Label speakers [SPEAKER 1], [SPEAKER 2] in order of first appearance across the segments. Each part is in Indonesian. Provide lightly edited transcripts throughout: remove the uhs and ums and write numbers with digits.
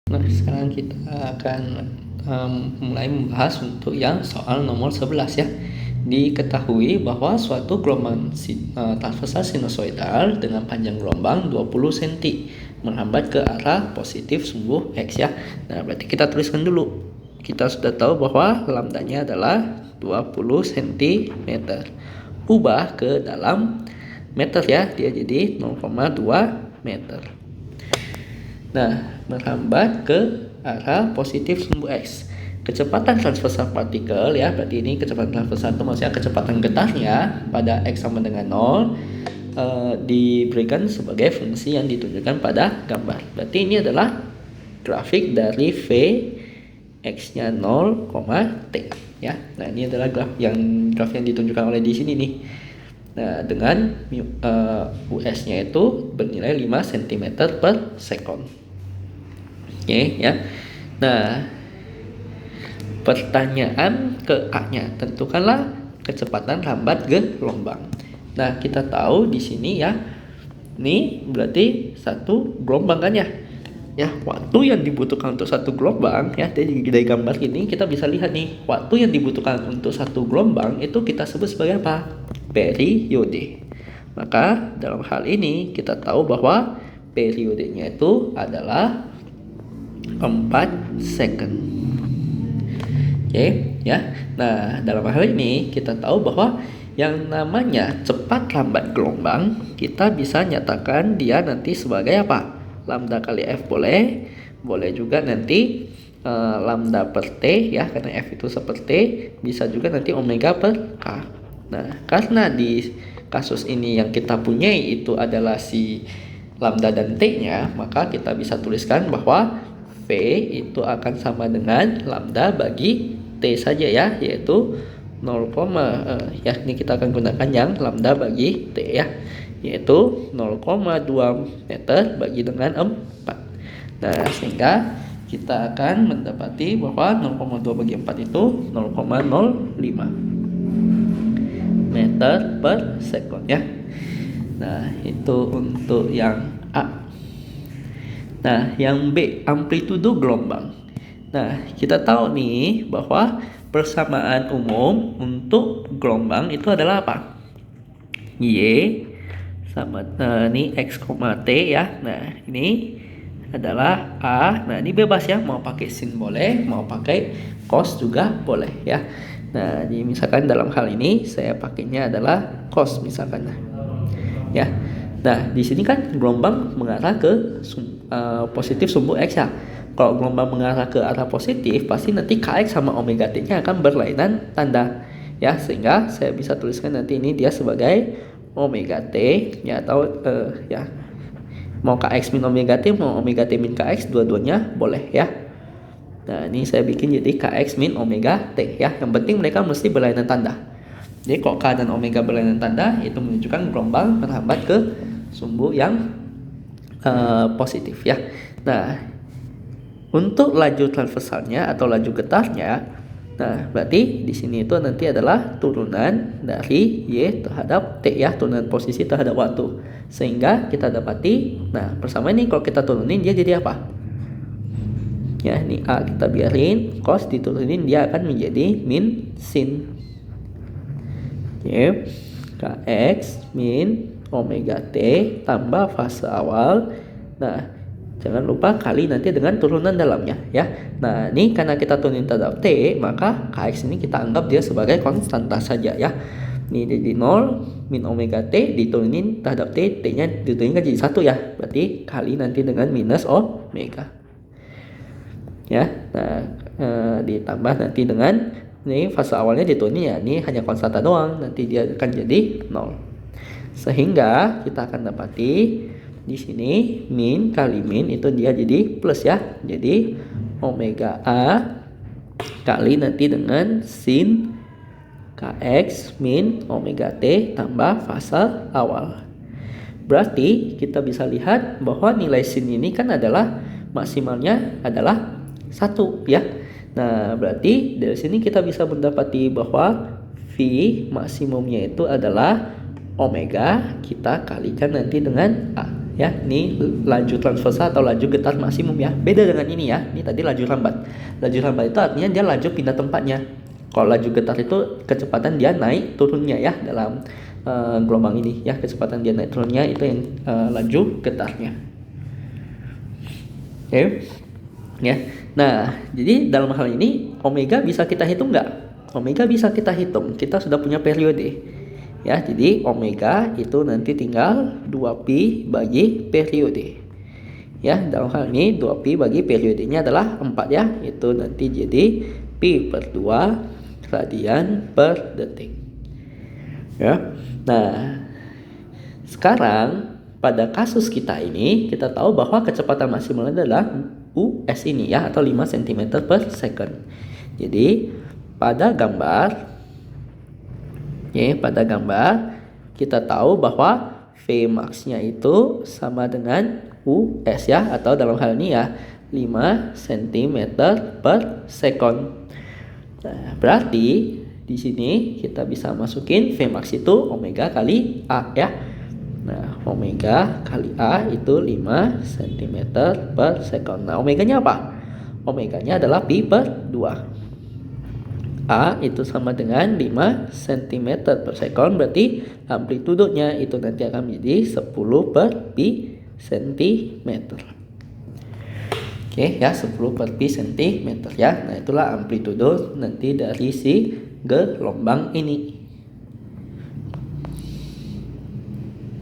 [SPEAKER 1] Nah, sekarang kita akan mulai membahas untuk yang soal nomor 11 ya. Diketahui bahwa suatu gelombang transversal sinusoidal dengan panjang gelombang 20 cm merambat ke arah positif sumbu X ya. Nah, berarti kita tuliskan dulu. Kita sudah tahu bahwa lambdanya adalah 20 cm. Ubah ke dalam meter ya, dia jadi 0,2 meter. Nah, merambat ke arah positif sumbu X. Kecepatan transversal partikel ya, berarti ini kecepatan transversal itu maksudnya kecepatan getarnya pada X sama dengan 0 diberikan sebagai fungsi yang ditunjukkan pada gambar. Berarti ini adalah grafik dari V X-nya 0, T ya. Nah, ini adalah graf yang ditunjukkan oleh di sini nih. Nah, dengan US-nya itu bernilai 5 cm per sekon. Oke ya. Nah, pertanyaan ke A-nya, tentukanlah kecepatan rambat gelombang. Nah, kita tahu di sini ya, ini berarti satu gelombang kan ya. Ya, waktu yang dibutuhkan untuk satu gelombang ya, dari gambar ini kita bisa lihat nih, waktu yang dibutuhkan untuk satu gelombang itu kita sebut sebagai apa? Periode. Maka dalam hal ini kita tahu bahwa periodenya itu adalah 4 second. Oke ya. Nah, dalam hal ini kita tahu bahwa yang namanya cepat lambat gelombang kita bisa nyatakan dia nanti sebagai apa? Lambda kali F boleh juga nanti lambda per T ya, karena F itu seperti bisa juga nanti omega per K. Nah, karena di kasus ini yang kita punyai itu adalah si lambda dan T-nya, maka kita bisa tuliskan bahwa V itu akan sama dengan lambda bagi T saja ya, yaitu 0, ya ini kita akan gunakan yang lambda bagi T ya, yaitu 0,2 meter bagi dengan 4. Nah, sehingga kita akan mendapati bahwa 0,2 bagi 4 itu 0,05 meter per sekon ya. Nah, itu untuk yang A. Nah, yang B, amplitudo gelombang. Nah, kita tahu nih bahwa persamaan umum untuk gelombang itu adalah apa? Y sama ini X, T ya. Nah, ini adalah A. Nah, ini bebas ya, mau pakai sin boleh, mau pakai cos juga boleh ya. Nah, jadi misalkan dalam hal ini saya pakainya adalah cos misalkan. Ya. Nah, di sini kan gelombang mengarah ke positif sumbu X ya. Kalau gelombang mengarah ke arah positif, pasti nanti Kx sama omega T-nya akan berlainan tanda. Ya, sehingga saya bisa tuliskan nanti ini dia sebagai omega T ya, atau ya mau Kx min omega T, mau omega T min Kx, dua-duanya boleh ya. Nah, ini saya bikin jadi Kx min omega T ya. Yang penting mereka mesti berlainan tanda. Jadi kalau K dan omega berlainan tanda, itu menunjukkan gelombang merambat ke sumbu yang positif ya. Nah, untuk laju transversalnya atau laju getarnya, nah berarti di sini itu nanti adalah turunan dari Y terhadap T ya, turunan posisi terhadap waktu. Sehingga kita dapati, nah persamaan ini kalau kita turunin dia jadi apa? Ya, ini A kita biarin, cos diturunin dia akan menjadi min sin. Oke, Kx min omega T tambah fase awal. Nah, jangan lupa kali nanti dengan turunan dalamnya ya. Nah, ini karena kita turunin terhadap T, maka Kx ini kita anggap dia sebagai konstanta saja ya. Ini jadi 0 min omega T diturunin terhadap T, T-nya diturunin jadi 1 ya. Berarti kali nanti dengan minus omega. Ya, nah ditambah nanti dengan ini fase awalnya diturunin ya, ini hanya konstanta doang, nanti dia akan jadi 0. Sehingga kita akan dapati di sini min kali min itu dia jadi plus ya. Jadi omega A kali nanti dengan sin Kx min omega T tambah fase awal. Berarti kita bisa lihat bahwa nilai sin ini kan adalah maksimalnya adalah 1 ya. Nah, berarti dari sini kita bisa mendapati bahwa V maksimumnya itu adalah omega, kita kalikan nanti dengan A Ya, ini laju transversal atau laju getar maksimum ya. Beda dengan ini ya. Ini tadi laju lambat. Laju lambat itu artinya dia laju pindah tempatnya. Kalau laju getar itu kecepatan dia naik turunnya ya dalam gelombang ini ya. Kecepatan dia naik turunnya itu yang laju getarnya. Oke. Ya. Nah, jadi dalam hal ini omega bisa kita hitung nggak? Omega bisa kita hitung. Kita sudah punya periode. Ya, jadi omega itu nanti tinggal 2pi bagi periode. Ya, dalam hal ini 2pi bagi periodenya adalah 4 ya. Itu nanti jadi pi per 2 radian per detik. Ya. Nah, sekarang pada kasus kita ini kita tahu bahwa kecepatan maksimal adalah US ini ya, atau 5 cm per second. Jadi pada gambar kita tahu bahwa V max-nya itu sama dengan US ya, atau dalam hal ini ya 5 cm per second. Nah, berarti di sini kita bisa masukin V max itu omega kali A ya. Nah, omega kali A itu 5 cm per second. Nah, omeganya apa? Omeganya adalah pi per 2. A itu sama dengan 5 cm per second, berarti amplitudenya itu nanti akan menjadi 10 per pi cm. Oke ya, 10 per pi cm ya. Nah, itulah amplitudo nanti dari si gelombang ini.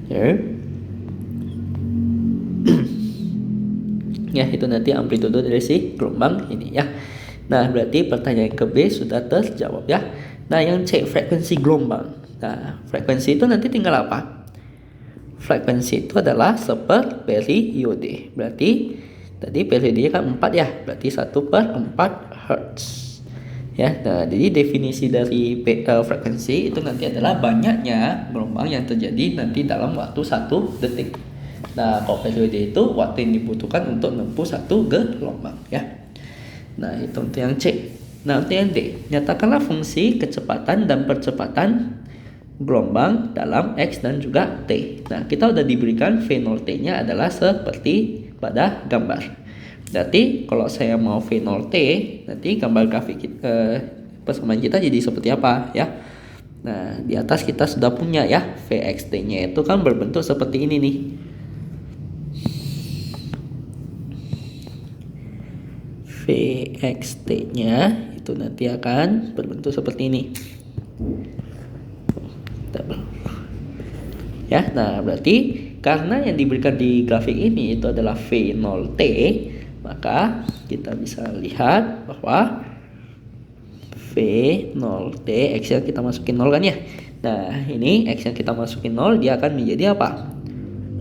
[SPEAKER 1] Oke. Ya, itu nanti amplitudo dari si gelombang ini ya. Nah, berarti pertanyaan ke B sudah terjawab ya. Nah, yang C, frekuensi gelombang. Nah, frekuensi itu nanti tinggal apa? Frekuensi itu adalah seperperiode. Berarti tadi periodenya kan 4 ya. Berarti 1/4 Hz. Ya, nah, jadi definisi dari frekuensi itu nanti adalah banyaknya gelombang yang terjadi nanti dalam waktu 1 detik. Nah, kalau periode itu waktu yang dibutuhkan untuk menempuh 1 gelombang ya. Nah, itu untuk yang C. Nah, untuk yang D, nyatakanlah fungsi kecepatan dan percepatan gelombang dalam X dan juga T. Nah, kita udah diberikan V0T-nya adalah seperti pada gambar. Berarti kalau saya mau V0T, nanti gambar grafik persamaan kita jadi seperti apa ya. Nah, di atas kita sudah punya ya, VXT-nya itu kan berbentuk seperti ini nih. VXT-nya itu nanti akan berbentuk seperti ini. Ya, nah berarti karena yang diberikan di grafik ini itu adalah V0T, maka kita bisa lihat bahwa V0T X yang kita masukin 0 kan ya. Nah, ini X yang kita masukin 0 dia akan menjadi apa?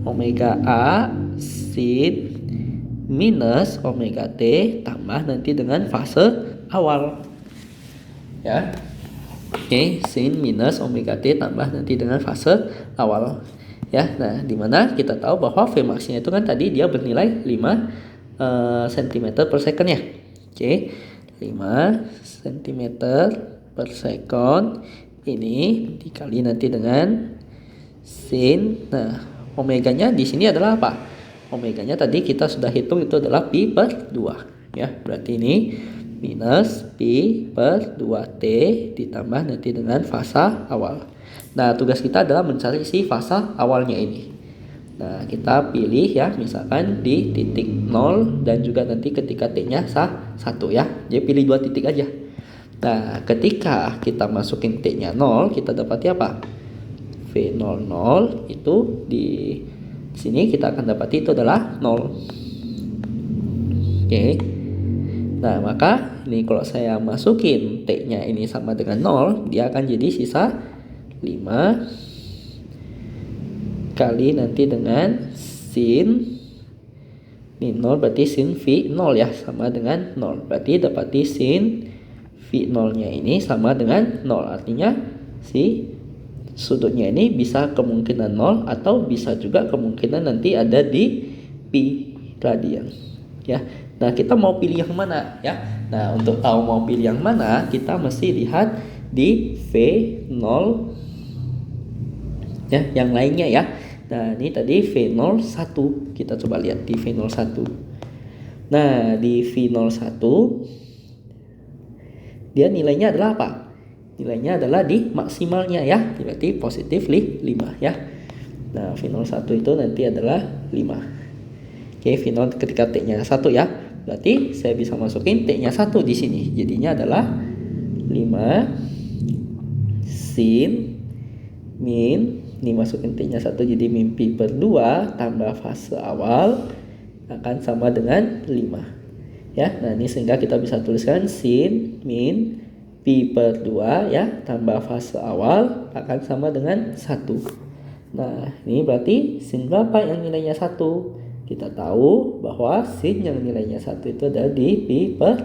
[SPEAKER 1] Omega A sin minus omega T tambah nanti dengan fase awal ya. Oke, sin minus omega T tambah nanti dengan fase awal ya. Nah, dimana kita tahu bahwa V max-nya itu kan tadi dia bernilai 5 cm per second ya. Oke, 5 cm per second ini dikali nanti dengan sin. Nah, omeganya di sini adalah apa? Omeganya tadi kita sudah hitung itu adalah pi per 2 ya. Berarti ini minus pi per 2t ditambah nanti dengan fasa awal. Nah, tugas kita adalah mencari si fasa awalnya ini. Nah, kita pilih ya, misalkan di titik 0 dan juga nanti ketika t-nya 1 ya. Jadi pilih 2 titik aja. Nah, ketika kita masukin t-nya 0, kita dapati apa? V00 itu di sini kita akan dapati itu adalah 0. Oke. Nah, maka ini kalau saya masukin T-nya ini sama dengan 0, dia akan jadi sisa 5 kali nanti dengan sin ini 0, berarti sin V0 ya sama dengan 0. Berarti dapati sin V0-nya ini sama dengan 0. Artinya si sudutnya ini bisa kemungkinan 0 atau bisa juga kemungkinan nanti ada di pi radian ya. Nah, kita mau pilih yang mana ya? Nah, untuk tahu mau pilih yang mana, kita mesti lihat di V0 ya, yang lainnya ya. Nah, ini tadi V01. Kita coba lihat di V01. Nah, di V01 dia nilainya adalah apa? Nilainya adalah di maksimalnya ya. Berarti positif 5 ya. Nah, V01 itu nanti adalah 5. Oke, V0 ketika T-nya 1 ya. Berarti saya bisa masukin T-nya 1 di sini. Jadinya adalah 5 sin min, ini masukin T-nya 1 jadi min pi per 2 tambah fase awal akan sama dengan 5. Ya, nah ini sehingga kita bisa tuliskan sin min pi per 2 ya tambah fase awal akan sama dengan 1. Nah, ini berarti sin berapa yang nilainya 1? Kita tahu bahwa sin yang nilainya 1 itu ada di pi per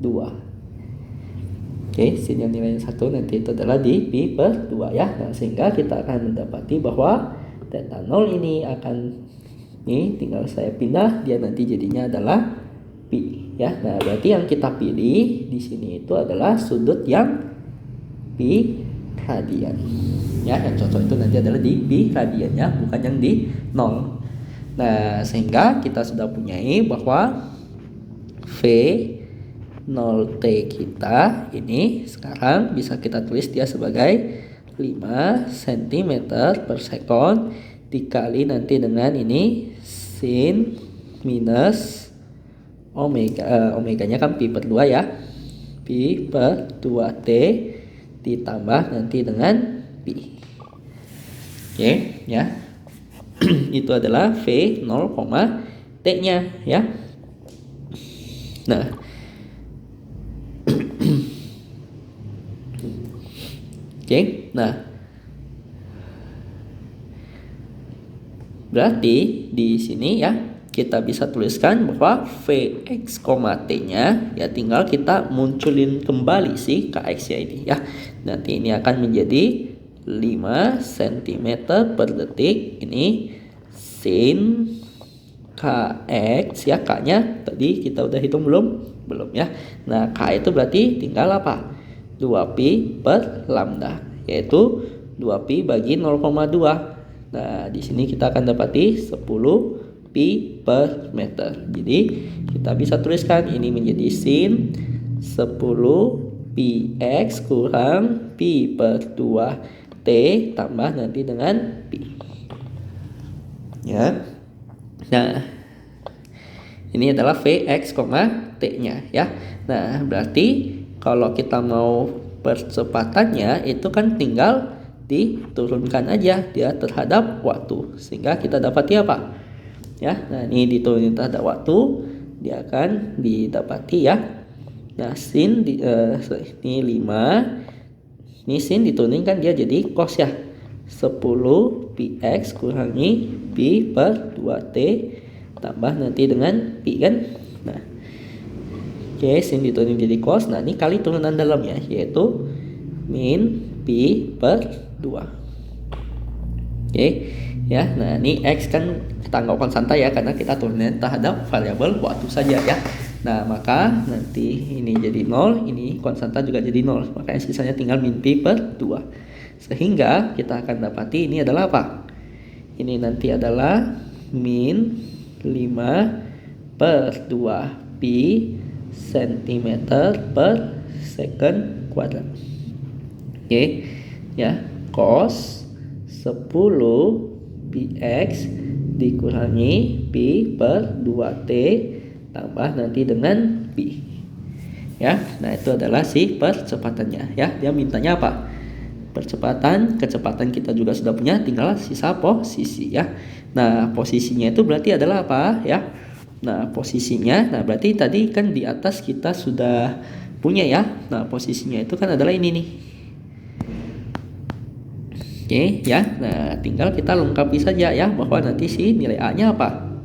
[SPEAKER 1] 2. Oke, sin yang nilainya 1 nanti itu adalah di pi per 2 ya. Nah, sehingga kita akan mendapati bahwa theta 0 ini akan, ini tinggal saya pindah, dia nanti jadinya adalah pi ya. Nah, berarti yang kita pilih di sini itu adalah sudut yang pi radian. Ya, yang cocok itu nanti adalah di pi radian ya, bukan yang di 0. Nah, sehingga kita sudah punyai bahwa V0T kita ini sekarang bisa kita tulis dia sebagai 5 cm per sekon dikali nanti dengan ini sin minus omeganya kan pi per 2 ya, pi per 2T ditambah nanti dengan pi. Oke ya. Itu adalah V0, T-nya ya. Nah, oke, nah berarti di sini ya kita bisa tuliskan bahwa Vx, T-nya ya tinggal kita munculin kembali si Kx-nya ini ya. Nanti ini akan menjadi 5 cm per detik. Ini sin Kx ya, K-nya tadi kita udah hitung belum ya. Nah, K itu berarti tinggal apa? 2pi per lambda, yaitu 2pi bagi 0,2. Nah, di sini kita akan dapati 10 pi per meter. Jadi kita bisa tuliskan ini menjadi sin 10 px kurang pi per 2t tambah nanti dengan pi. Ya. Nah, ini adalah Vx, T-nya ya. Nah, berarti kalau kita mau percepatannya itu kan tinggal diturunkan aja dia terhadap waktu, sehingga kita dapati apa? Ya, nah ini diturunin terhadap waktu, dia akan didapati ya. Nah, sin ini 5. Ini sin diturunin kan dia jadi cos ya. 10 px kurangi pi per 2t tambah nanti dengan pi kan. Nah, oke, sin diturunin jadi cos. Nah, ini kali turunan dalamnya yaitu min pi per 2. Oke ya. Nah, ini x kan kita anggap konstanta ya karena kita turunin terhadap variabel waktu saja ya. Nah, maka nanti ini jadi 0, ini konstanta juga jadi 0. Makanya sisanya tinggal min pi per 2. Sehingga kita akan dapati ini adalah apa? Ini nanti adalah min 5 per 2 pi cm per second kuadrat. Oke ya, cos 10 px dikurangi pi per 2t tambah nanti dengan pi. Ya, nah itu adalah si percepatannya ya. Dia mintanya apa? Percepatan, kecepatan kita juga sudah punya, tinggal sisa posisi ya. Nah, posisinya itu berarti adalah apa ya? Nah, posisinya, nah berarti tadi kan di atas kita sudah punya ya. Nah, posisinya itu kan adalah ini nih. Oke ya. Nah, tinggal kita lengkapi saja ya bahwa nanti si nilai A-nya apa?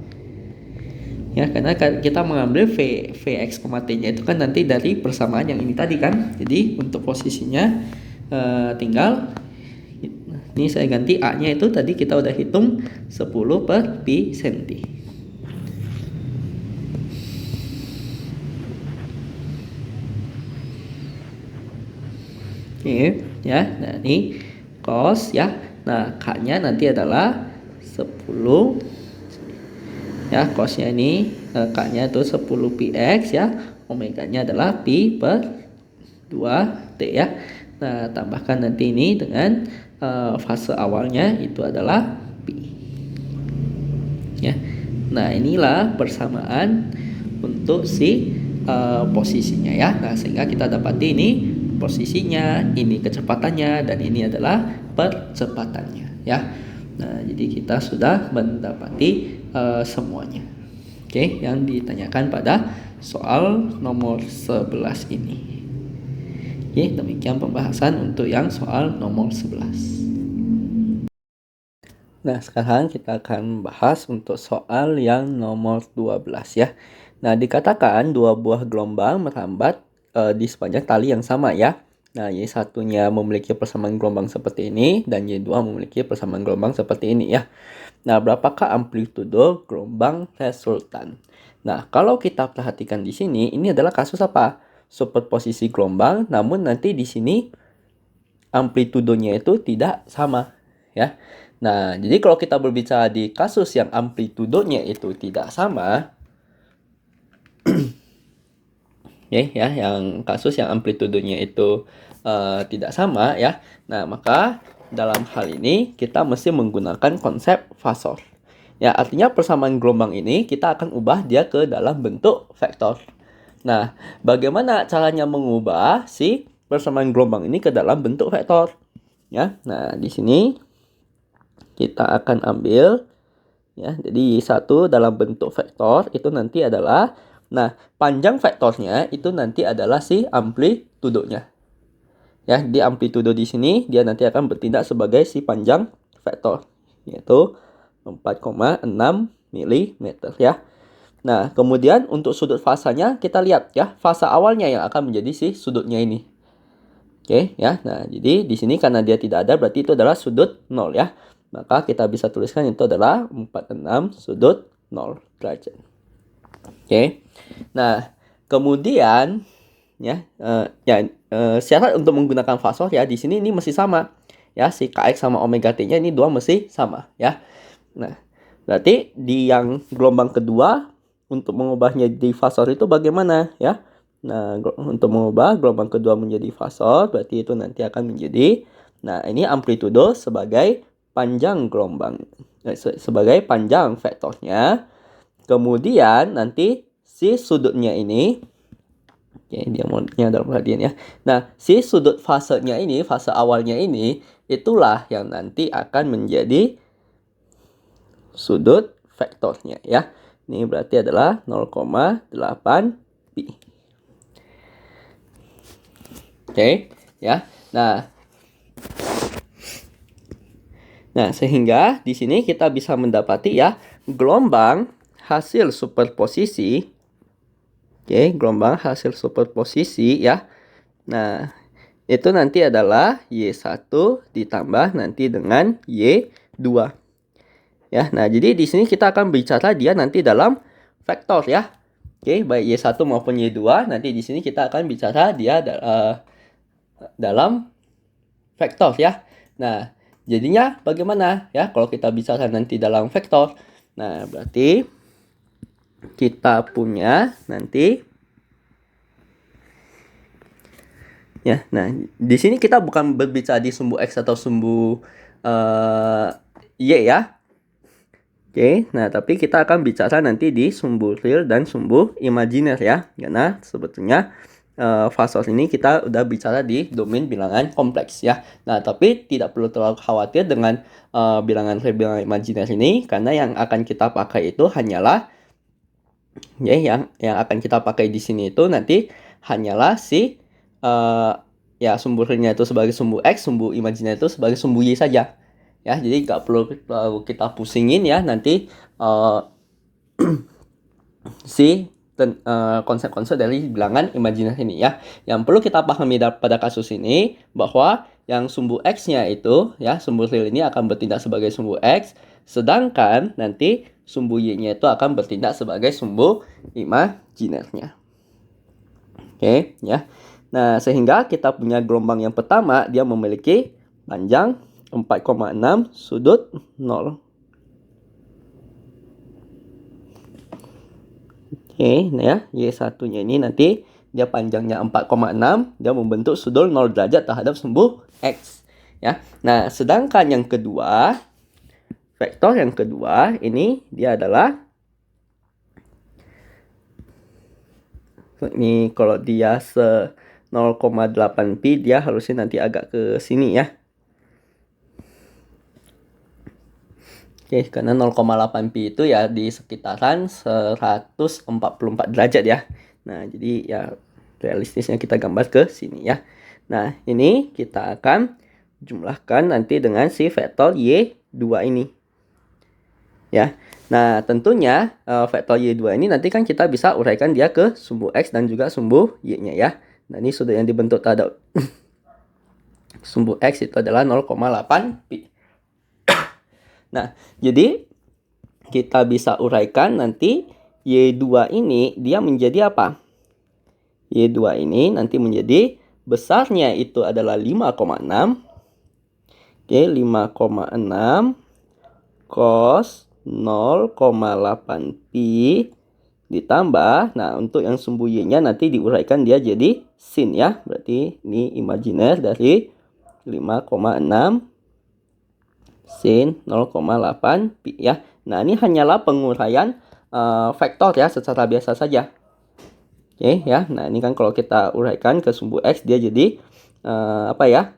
[SPEAKER 1] Ya, karena kita mengambil Vx, T-nya itu kan nanti dari persamaan yang ini tadi kan. Jadi untuk posisinya tinggal ini saya ganti A-nya itu tadi kita udah hitung 10 per pi cm. Oke ya. Nah, ini cos ya. Nah, K-nya nanti adalah 10 ya, cosnya ini K-nya itu 10 px ya, omeganya adalah pi per 2t ya. Nah, tambahkan nanti ini dengan fase awalnya itu adalah pi ya. Nah, inilah persamaan untuk si posisinya ya. Nah, sehingga kita dapati ini posisinya, ini kecepatannya, dan ini adalah percepatannya ya. Nah, jadi kita sudah mendapati semuanya. Oke, yang ditanyakan pada soal nomor 11 ini. Oke, demikian pembahasan untuk yang soal nomor 11. Nah, sekarang kita akan bahas untuk soal yang nomor 12 ya. Nah, dikatakan dua buah gelombang merambat di sepanjang tali yang sama ya. Nah, Y1-nya memiliki persamaan gelombang seperti ini dan Y2 memiliki persamaan gelombang seperti ini ya. Nah, berapakah amplitudo gelombang resultan? Nah, kalau kita perhatikan di sini, ini adalah kasus apa? Superposisi gelombang, namun nanti di sini amplitudonya itu tidak sama, ya. Nah, jadi kalau kita berbicara di kasus yang amplitudonya itu tidak sama, ya, yang kasus yang amplitudonya itu tidak sama, ya. Nah, maka dalam hal ini kita mesti menggunakan konsep fasor. Ya, artinya persamaan gelombang ini kita akan ubah dia ke dalam bentuk vektor. Nah, bagaimana caranya mengubah si persamaan gelombang ini ke dalam bentuk vektor? Ya, nah di sini kita akan ambil ya, jadi Y1 dalam bentuk vektor itu nanti adalah, nah panjang vektornya itu nanti adalah si amplitudonya. Ya, di amplitudo di sini dia nanti akan bertindak sebagai si panjang vektor, yaitu 4,6 mm ya. Nah, kemudian untuk sudut fasanya kita lihat ya, fasa awalnya yang akan menjadi si sudutnya ini. Oke ya. Nah, jadi di sini karena dia tidak ada berarti itu adalah sudut 0 ya. Maka kita bisa tuliskan itu adalah 46 sudut 0 derajat. Oke. Nah, kemudian ya, syarat untuk menggunakan fasor ya di sini ini mesti sama ya, si kx sama omega t-nya ini dua mesti sama ya. Nah, berarti di yang gelombang kedua untuk mengubahnya di fasor itu bagaimana ya? Nah, untuk mengubah gelombang kedua menjadi fasor berarti itu nanti akan menjadi, nah ini amplitudo sebagai panjang gelombang, sebagai panjang vektornya. Kemudian nanti si sudutnya ini, oke, dia modnya dalam perhatian ya. Nah, si sudut fasenya ini, fase awalnya ini, itulah yang nanti akan menjadi sudut vektornya ya. Ini berarti adalah 0,8 pi. Oke, ya. Nah, sehingga di sini kita bisa mendapati ya gelombang hasil superposisi. Oke, gelombang hasil superposisi ya. Nah, itu nanti adalah Y1 ditambah nanti dengan Y2. Ya, nah jadi di sini kita akan bicara dia nanti dalam vektor ya. Oke, baik Y1 maupun Y2, nanti di sini kita akan bicara dia dalam vektor ya. Nah, jadinya bagaimana ya kalau kita bicara nanti dalam vektor? Nah, berarti kita punya nanti ya. Nah, di sini kita bukan berbicara di sumbu X atau sumbu Y ya. Oke, nah tapi kita akan bicara nanti di sumbu real dan sumbu imajiner ya. Karena sebetulnya fasor ini kita udah bicara di domain bilangan kompleks ya. Nah, tapi tidak perlu terlalu khawatir dengan bilangan real, bilangan imajiner ini, karena yang akan kita pakai itu hanyalah ya, yang akan kita pakai di sini itu nanti hanyalah si ya sumbu realnya itu sebagai sumbu X, sumbu imajiner itu sebagai sumbu Y saja. Ya, jadi nggak perlu kita pusingin ya nanti si konsep-konsep dari bilangan imajiner ini ya. Yang perlu kita pahami pada kasus ini bahwa yang sumbu X-nya itu ya, sumbu real ini akan bertindak sebagai sumbu X, sedangkan nanti sumbu Y-nya itu akan bertindak sebagai sumbu imajinernya. Oke ya. Nah, sehingga kita punya gelombang yang pertama dia memiliki panjang 4,6 sudut 0. Oke, nah ya, Y1-nya ini nanti dia panjangnya 4,6, dia membentuk sudut 0 derajat terhadap sumbu X. Ya. Nah, sedangkan yang kedua, vektor yang kedua ini dia adalah, ini kalau dia 0,8 pi, dia harusnya nanti agak ke sini ya. Oke, karena 0,8 pi itu ya di sekitaran 144 derajat ya. Nah, jadi ya realistisnya kita gambar ke sini ya. Nah, ini kita akan jumlahkan nanti dengan si vektor Y2 ini. Ya. Nah, tentunya vektor Y2 ini nanti kan kita bisa uraikan dia ke sumbu X dan juga sumbu Y-nya ya. Nah, ini sudut yang dibentuk terhadap sumbu X itu adalah 0,8 pi. Nah, jadi kita bisa uraikan nanti Y2 ini dia menjadi apa? Y2 ini nanti menjadi besarnya itu adalah 5,6. Oke, 5,6 cos 0,8 pi ditambah, nah untuk yang sumbu Y-nya nanti diuraikan dia jadi sin ya. Berarti ini imajiner dari 5,6 sin 0,8 pi ya. Nah, ini hanyalah penguraian vektor ya secara biasa saja. Oke ya. Nah, ini kan kalau kita uraikan ke sumbu X dia jadi apa ya?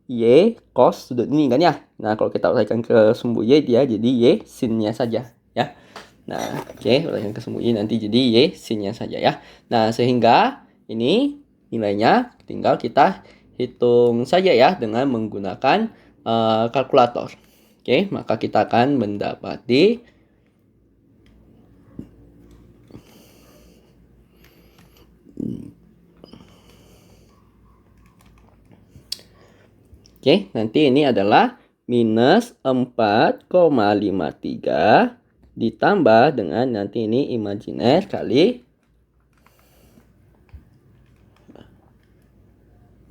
[SPEAKER 1] Y cos sudut ini kan ya. Nah, kalau kita uraikan ke sumbu Y dia jadi Y sinnya saja ya. Nah, oke, uraikan ke sumbu Y nanti jadi Y sinnya saja ya. Nah, sehingga ini nilainya tinggal kita hitung saja ya dengan menggunakan kalkulator. Oke, maka kita akan mendapati oke, nanti ini adalah minus 4,53 ditambah dengan nanti ini imajiner kali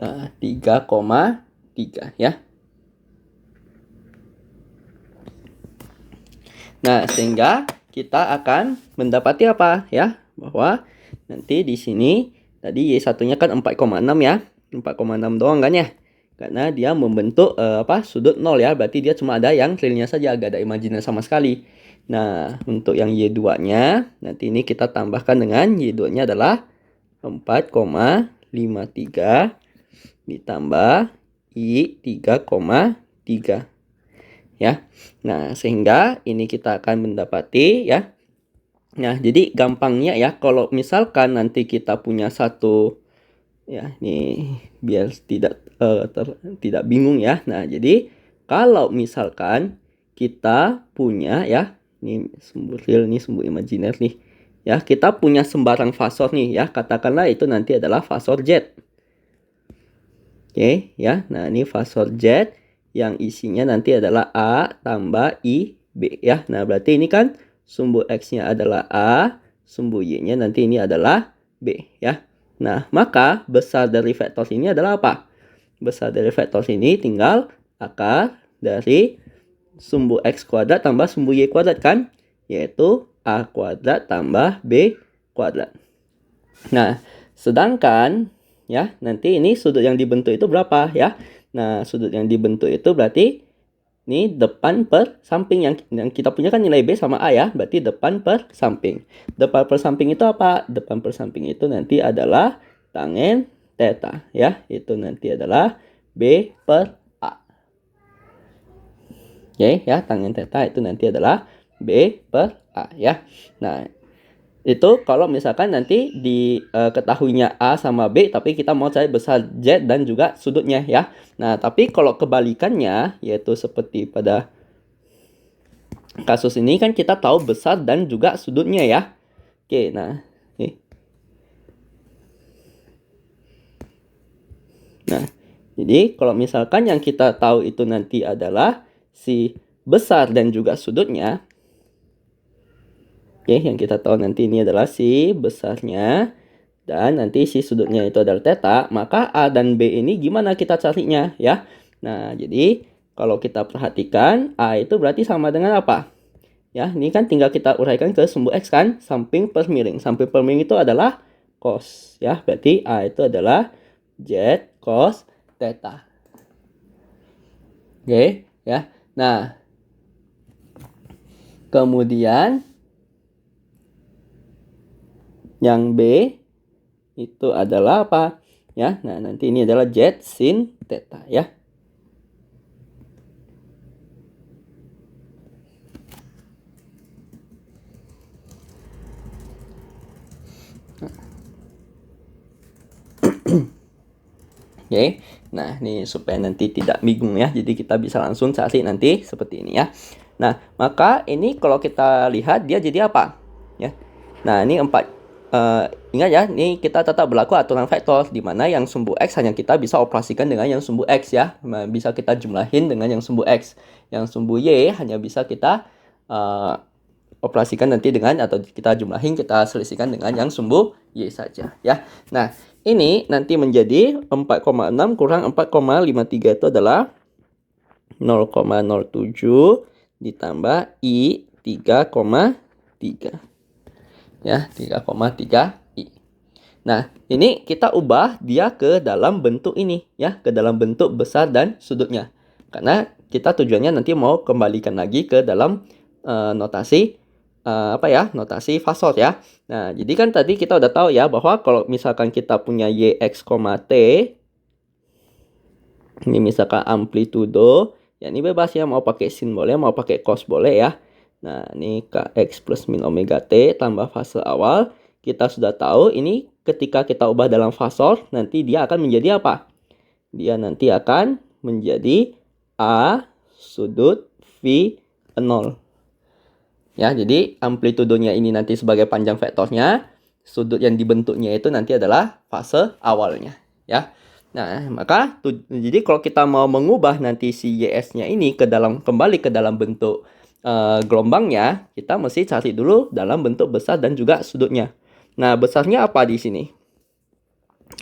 [SPEAKER 1] 3,3 ya. Nah, sehingga kita akan mendapati apa ya? Bahwa nanti di sini tadi Y1-nya kan 4,6 ya. 4,6 doang kan ya? Karena dia membentuk sudut 0 ya. Berarti dia cuma ada yang realnya saja, agak ada imajiner sama sekali. Nah, untuk yang Y2-nya nanti ini kita tambahkan dengan Y2-nya adalah 4,53 ditambah I 3,3 ya. Nah, sehingga ini kita akan mendapati ya. Nah, jadi gampangnya ya, kalau misalkan nanti kita punya satu ya, ini biar tidak bingung ya. Nah, jadi kalau misalkan kita punya ya, ini sumbu real nih, sumbu imajiner nih. Ya, kita punya sembarang fasor nih ya, katakanlah itu nanti adalah fasor Z. Oke, ya. Nah, ini fasor Z yang isinya nanti adalah A tambah I B ya. Nah, berarti ini kan sumbu X-nya adalah A, sumbu Y-nya nanti ini adalah B ya. Nah, maka besar dari vektor ini adalah apa? Besar dari vektor ini tinggal akar dari sumbu X kuadrat tambah sumbu Y kuadrat kan? Yaitu A kuadrat tambah B kuadrat. Nah, sedangkan ya, nanti ini sudut yang dibentuk itu berapa ya? Nah, sudut yang dibentuk itu berarti ini depan per samping, yang kita punya kan nilai B sama A ya, berarti depan per samping. Depan per samping itu apa? Depan per samping itu nanti adalah tangen theta ya, itu nanti adalah B per A. Oke ya, tangen theta itu nanti adalah B per A ya. Nah, itu kalau misalkan nanti ketahuinya A sama B, tapi kita mau cari besar Z dan juga sudutnya ya. Nah, tapi kalau kebalikannya, yaitu seperti pada kasus ini kan kita tahu besar dan juga sudutnya ya. Oke, nah. Nah, jadi kalau misalkan yang kita tahu itu nanti adalah si besar dan juga sudutnya. Oke, yang kita tahu nanti ini adalah si besarnya dan nanti si sudutnya itu adalah theta, maka A dan B ini gimana kita carinya ya? Nah, jadi kalau kita perhatikan A itu berarti sama dengan apa? Ya, ini kan tinggal kita uraikan ke sumbu X kan, samping per miring. Samping per miring itu adalah cos, ya. Berarti A itu adalah Z cos theta. Oke, ya. Nah, kemudian yang B itu adalah apa? Ya, nah nanti ini adalah Z sin theta, ya. Oke, nah ini supaya nanti tidak bingung ya, jadi kita bisa langsung cari nanti seperti ini ya. Nah, maka ini kalau kita lihat dia jadi apa? Ya, nah ini 4. Ingat ya, ini kita tetap berlaku aturan vektor, di mana yang sumbu X hanya kita bisa operasikan dengan yang sumbu X ya. Nah, bisa kita jumlahin dengan yang sumbu X. Yang sumbu Y hanya bisa kita operasikan nanti dengan, atau kita jumlahin, kita selisihkan dengan yang sumbu Y saja ya. Nah, ini nanti menjadi 4,6 kurang 4,53 itu adalah 0,07 ditambah I 3,3. Ya, 3,3 I. Nah, ini kita ubah dia ke dalam bentuk ini ya, ke dalam bentuk besar dan sudutnya. Karena kita tujuannya nanti mau kembalikan lagi ke dalam notasi notasi fasor ya. Nah, jadi kan tadi kita udah tahu ya bahwa kalau misalkan kita punya YX, T, ini misalkan amplitudo, ya ini bebas ya, mau pakai sin boleh, mau pakai cos boleh ya. Nah, ini Kx plus min omega T tambah fase awal. Kita sudah tahu ini ketika kita ubah dalam fasor, nanti dia akan menjadi apa? Dia nanti akan menjadi A sudut V 0. Ya, jadi amplitudonya ini nanti sebagai panjang vektornya, sudut yang dibentuknya itu nanti adalah fase awalnya, ya. Nah, maka jadi kalau kita mau mengubah nanti si YS-nya ini kembali ke dalam bentuk gelombangnya, kita mesti cari dulu dalam bentuk besar dan juga sudutnya. Nah, besarnya apa di sini?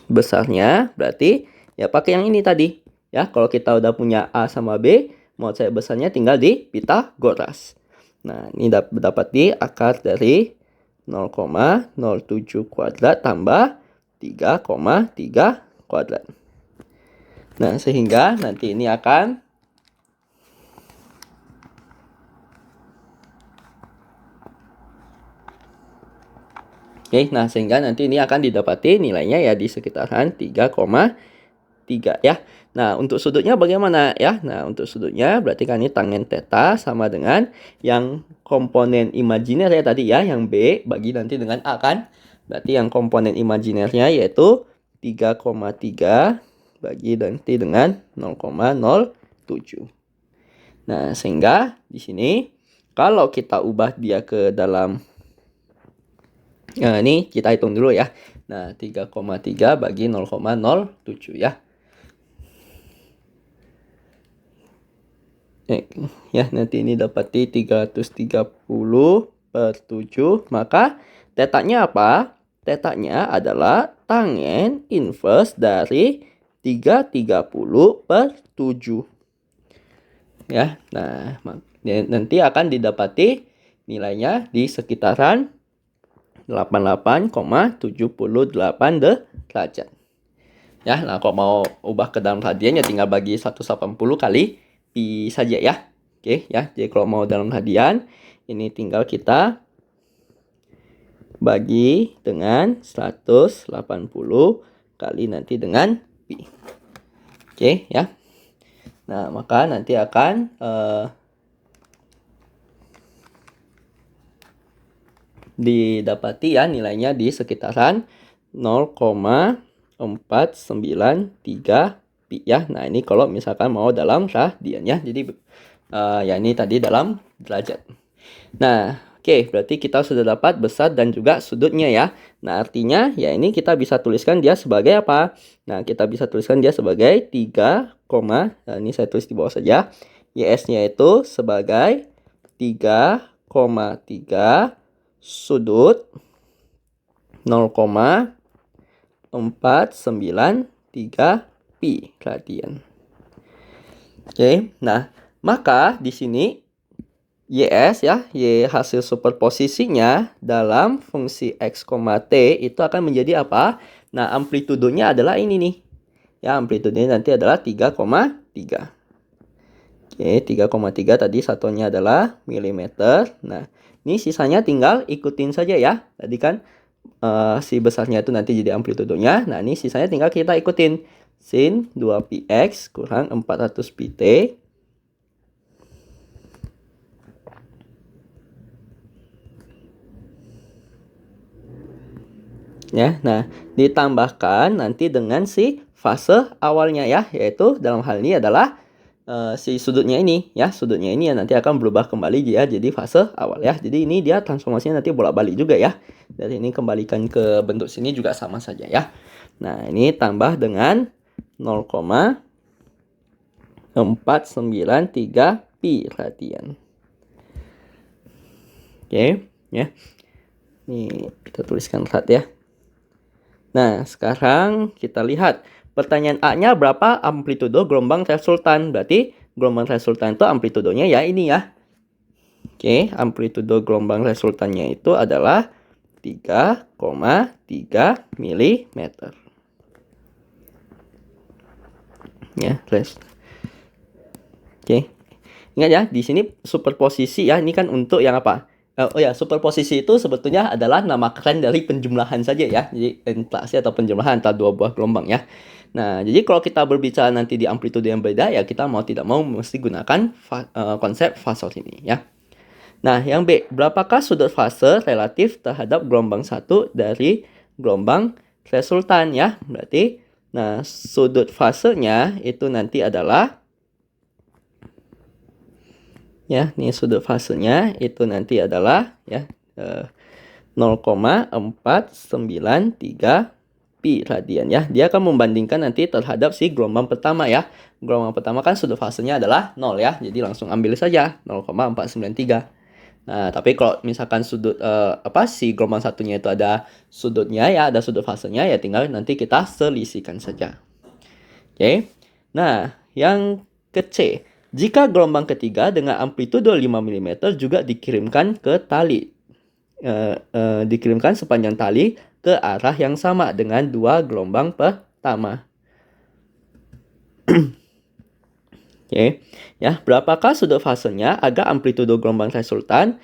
[SPEAKER 1] Besarnya berarti ya pakai yang ini tadi. Ya, kalau kita udah punya A sama B, mau cari besarnya tinggal di Pitagoras. Nah, ini dapat di akar dari 0,07 kuadrat tambah 3,3 kuadrat. Nah, sehingga nanti ini akan sehingga nanti ini akan didapati nilainya ya di sekitaran 3,3 ya. Nah, untuk sudutnya bagaimana ya? Nah, untuk sudutnya berarti kan ini tangen theta sama dengan yang komponen imajiner ya tadi ya, yang B bagi nanti dengan A kan. Berarti yang komponen imajinernya yaitu 3,3 bagi nanti dengan 0,07. Nah, sehingga di sini kalau kita ubah dia ke dalam ini kita hitung dulu ya. Nah, 3,3 bagi 0,07 ya. Ya, nanti ini dapati 330 per 7. Maka tetanya apa? Tetanya adalah tangen inverse dari 330 per 7. Ya, nah nanti akan didapati nilainya di sekitaran 88,78 derajat. Ya, nah kalau mau ubah ke dalam radian ya tinggal bagi 180 kali pi saja ya. Oke ya, jadi kalau mau dalam radian ini tinggal kita bagi dengan 180 kali nanti dengan pi. Oke ya. Nah, maka nanti akan didapati ya nilainya di sekitaran 0,493 pi ya. Nah, ini kalau misalkan mau dalam radian ya. Jadi ya ini tadi dalam derajat. Nah, oke, berarti kita sudah dapat besar dan juga sudutnya ya. Nah, artinya ya ini kita bisa tuliskan dia sebagai apa? Nah, kita bisa tuliskan dia sebagai 3, ini saya tulis di bawah saja. YS-nya itu sebagai 3,3 sudut 0,493 pi radian. Oke, nah maka di sini YS ya, Y hasil superposisinya dalam fungsi X, T itu akan menjadi apa? Nah, amplitudonya adalah ini nih. Ya, amplitudonya nanti adalah 3,3. Oke, 3,3 tadi satunya adalah milimeter. Nah, ini sisanya tinggal ikutin saja ya. Tadi kan si besarnya itu nanti jadi amplitudonya. Nah, ini sisanya tinggal kita ikutin. Sin 2πx kurang 400πt. Ya, nah ditambahkan nanti dengan si fase awalnya ya, yaitu dalam hal ini adalah si sudutnya ini ya, sudutnya ini ya nanti akan berubah kembali ya jadi fase awal ya. Jadi ini dia transformasinya nanti bolak-balik juga ya. Dari ini kembalikan ke bentuk sini juga sama saja ya. Nah, ini tambah dengan 0,493 pi radian. Oke, ya. Ini kita tuliskan rad ya. Nah, sekarang kita lihat pertanyaan A-nya berapa amplitudo gelombang resultan. Berarti gelombang resultan itu amplitudonya ya ini ya. Oke, amplitudo gelombang resultannya itu adalah 3,3 mm. Ya, Oke. Ingat ya, di sini superposisi ya, ini kan untuk yang apa? Oh ya, superposisi itu sebetulnya adalah nama keren dari penjumlahan saja ya. Jadi interaksi atau penjumlahan antara dua buah gelombang ya. Nah, jadi kalau kita berbicara nanti di amplitudo yang beda ya, kita mau tidak mau mesti gunakan konsep fase ini ya. Nah, yang B, berapakah sudut fase relatif terhadap gelombang satu dari gelombang resultan ya? Berarti, nah sudut fasenya itu nanti adalah ya, ini sudut fasenya itu nanti adalah ya 0,493 pi radian ya. Dia akan membandingkan nanti terhadap si gelombang pertama ya. Gelombang pertama kan sudut fasenya adalah 0 ya. Jadi langsung ambil saja 0,493. Nah, tapi kalau misalkan sudut si gelombang satunya itu ada sudutnya ya, ada sudut fasenya ya, tinggal nanti kita selisihkan saja. Oke. Nah, yang ke C. Jika gelombang ketiga dengan amplitudo 5 mm juga dikirimkan ke tali. Dikirimkan sepanjang tali ke arah yang sama dengan dua gelombang pertama. Oke. Ya, berapakah sudut fasenya agar amplitudo gelombang resultan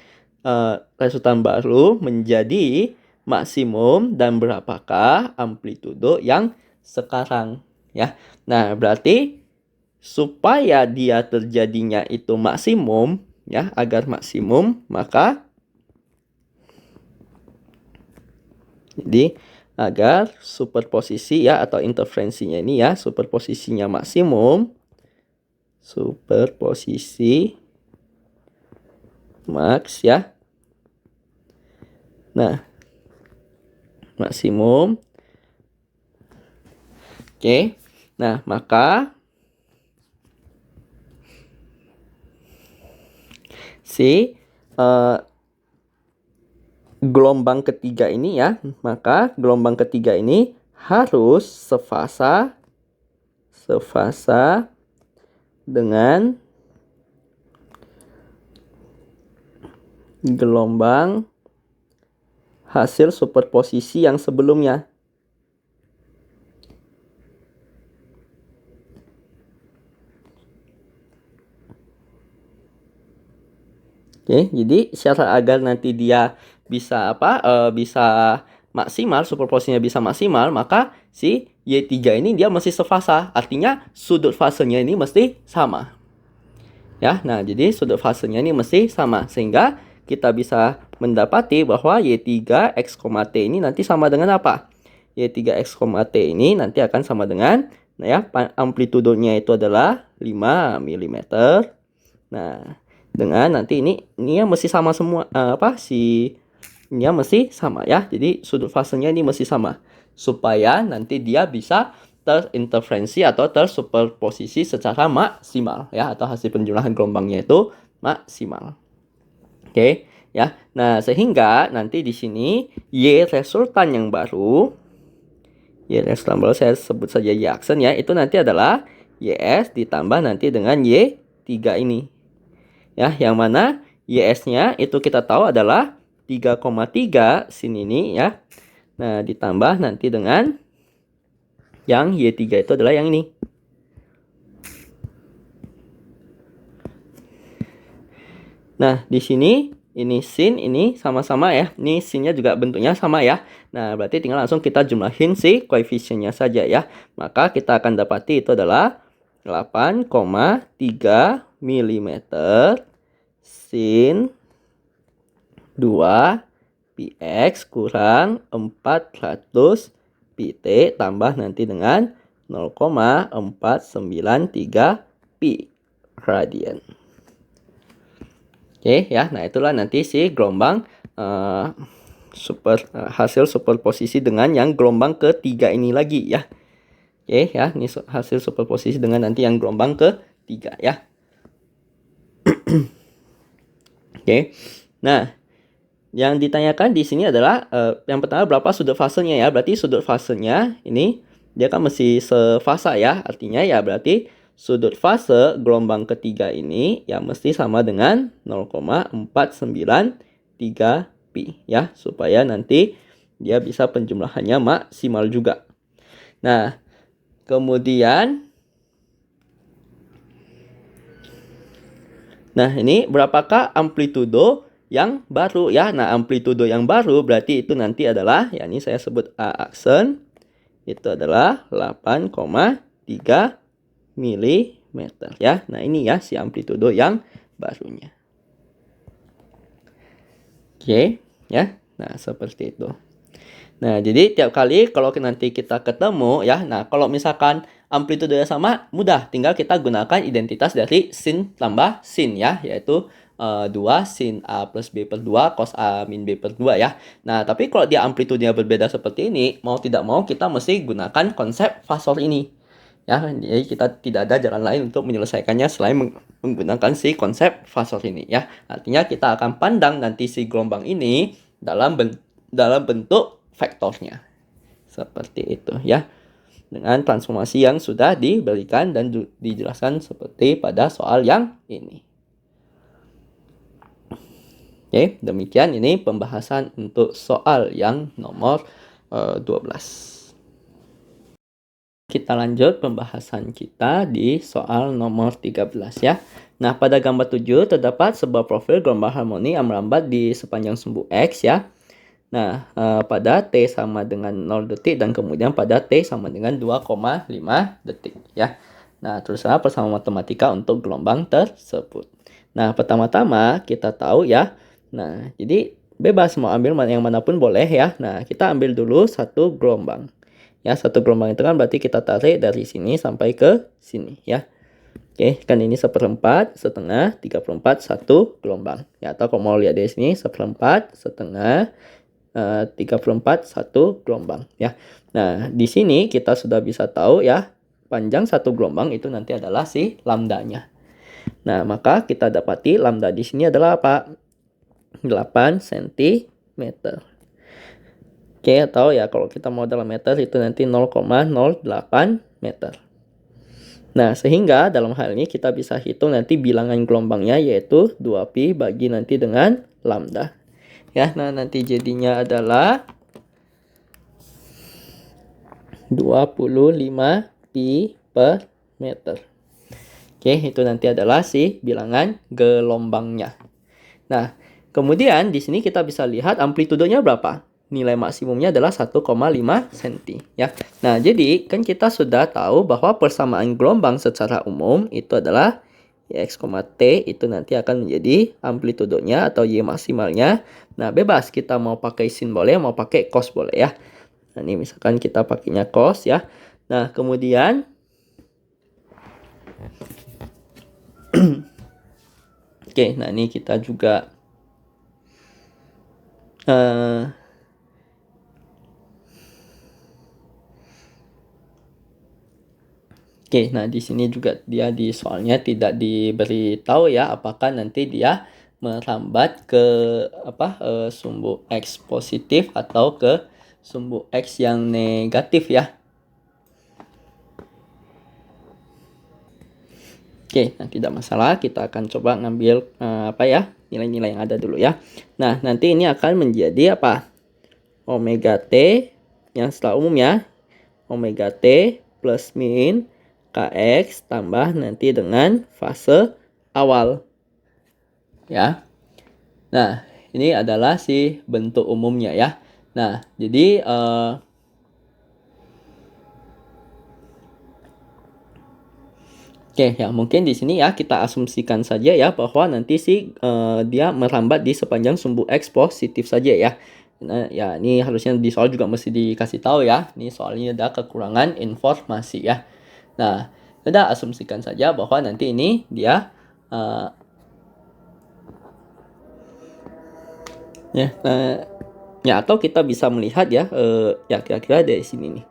[SPEAKER 1] baru menjadi maksimum dan berapakah amplitudo yang sekarang ya. Nah, berarti supaya dia terjadinya itu maksimum ya, agar maksimum maka jadi agar superposisi ya atau interferensinya ini ya, superposisinya maksimum, superposisi maks ya. Nah, maksimum. Oke. Nah, maka si gelombang ketiga ini ya, maka gelombang ketiga ini harus sefasa dengan gelombang hasil superposisi yang sebelumnya. Oke, jadi syarat agar nanti dia bisa bisa maksimal, superposisinya bisa maksimal, maka si Y3 ini dia mesti sefasa. Artinya sudut fasenya ini mesti sama. Ya, nah jadi sudut fasenya ini mesti sama sehingga kita bisa mendapati bahwa Y3 X, T ini nanti sama dengan apa? Y3 X, T ini nanti akan sama dengan ya amplitudonya itu adalah 5 mm. Nah, dengan nanti ini mesti sama semua ini mesti sama ya. Jadi sudut fasenya ini mesti sama supaya nanti dia bisa terinterferensi atau tersuperposisi secara maksimal ya, atau hasil penjumlahan gelombangnya itu maksimal. Oke, ya. Nah, sehingga nanti di sini Y resultan yang baru, Y resultan baru saya sebut saja Y aksen ya, itu nanti adalah YS ditambah nanti dengan Y3 ini. Ya, yang mana YS-nya itu kita tahu adalah 3,3 sin ini ya. Nah, ditambah nanti dengan yang Y3 itu adalah yang ini. Nah, di sini ini sin, ini sama-sama ya. Ini sinnya juga bentuknya sama ya. Nah, berarti tinggal langsung kita jumlahin si koefisiennya saja ya. Maka kita akan dapati itu adalah 8,3 mm sin 2 px kurang 400 pt tambah nanti dengan 0,493 pi radian. Oke ya, nah itulah nanti si gelombang hasil superposisi dengan yang gelombang ketiga ini lagi ya. Oke ya, ini hasil superposisi dengan nanti yang gelombang ketiga ya. Oke, nah yang ditanyakan di sini adalah yang pertama berapa sudut fasenya ya. Berarti sudut fasenya ini dia kan mesti sefasa ya, artinya ya berarti sudut fase gelombang ketiga ini ya mesti sama dengan 0,493 pi ya, supaya nanti dia bisa penjumlahannya maksimal juga. Nah, kemudian ini berapakah amplitudo yang baru ya. Nah, amplitudo yang baru berarti itu nanti adalah ya, ini saya sebut A aksen, itu adalah 8,3 mm ya. Nah, ini ya si amplitudo yang barunya. Oke, ya. Nah, seperti itu. Nah, jadi tiap kali kalau nanti kita ketemu ya, nah kalau misalkan amplitudenya sama, mudah, tinggal kita gunakan identitas dari sin tambah sin ya, yaitu 2 sin A plus B per 2 cos A min B per 2 ya. Nah, tapi kalau dia amplitudenya berbeda seperti ini, mau tidak mau kita mesti gunakan konsep fasor ini. Ya, jadi kita tidak ada jalan lain untuk menyelesaikannya selain menggunakan si konsep fasor ini ya. Artinya kita akan pandang nanti si gelombang ini dalam bentuk vektornya. Seperti itu ya. Dengan transformasi yang sudah diberikan dan dijelaskan seperti pada soal yang ini. Oke, demikian ini pembahasan untuk soal yang nomor 12. Kita lanjut pembahasan kita di soal nomor 13 ya. Nah, pada gambar 7 terdapat sebuah profil gelombang harmoni yang merambat di sepanjang sumbu X ya. Nah, pada T sama dengan 0 detik dan kemudian pada T sama dengan 2,5 detik ya. Nah, teruslah bersama matematika untuk gelombang tersebut. Nah, pertama-tama kita tahu ya. Nah, jadi bebas mau ambil yang manapun boleh ya. Nah, kita ambil dulu satu gelombang. Ya, satu gelombang itu kan berarti kita tarik dari sini sampai ke sini ya. Oke, kan ini 1/4, setengah, 3/4, satu gelombang. Ya, atau kalau mau lihat dari sini 1/4, setengah, 3/4, satu gelombang ya. Nah, di sini kita sudah bisa tahu ya, panjang satu gelombang itu nanti adalah si lambdanya. Nah, maka kita dapati lambda di sini adalah apa? 8 cm. Oke, atau ya kalau kita mau dalam meter itu nanti 0,08 meter. Nah, sehingga dalam hal ini kita bisa hitung nanti bilangan gelombangnya yaitu 2pi bagi nanti dengan lambda. Ya, nah nanti jadinya adalah 25 pi per meter. Oke, itu nanti adalah si bilangan gelombangnya. Nah, kemudian di sini kita bisa lihat amplitudonya berapa? Nilai maksimumnya adalah 1,5 cm ya. Nah, jadi kan kita sudah tahu bahwa persamaan gelombang secara umum itu adalah X, T itu nanti akan menjadi amplitudonya atau Y maksimalnya. Nah, bebas kita mau pakai sin boleh, mau pakai cos boleh ya. Nah, ini misalkan kita pakainya cos ya. Nah, kemudian oke, nah ini kita juga Oke, nah di sini juga dia di soalnya tidak diberitahu ya apakah nanti dia merambat ke sumbu X positif atau ke sumbu X yang negatif ya. Oke, nah tidak masalah, kita akan coba ngambil nilai-nilai yang ada dulu ya. Nah, nanti ini akan menjadi apa? Omega T yang setelah umum ya. Omega T plus min Kx tambah nanti dengan fase awal. Ya. Nah, ini adalah si bentuk umumnya ya. Nah, jadi oke ya, mungkin di sini ya kita asumsikan saja ya bahwa nanti dia merambat di sepanjang sumbu X positif saja ya. Nah, ya ini harusnya di soal juga mesti dikasih tahu ya. Ini soalnya ada kekurangan informasi ya. Nah, kita asumsikan saja bahwa nanti ini dia ya atau kita bisa melihat ya ya kira-kira dari sini nih.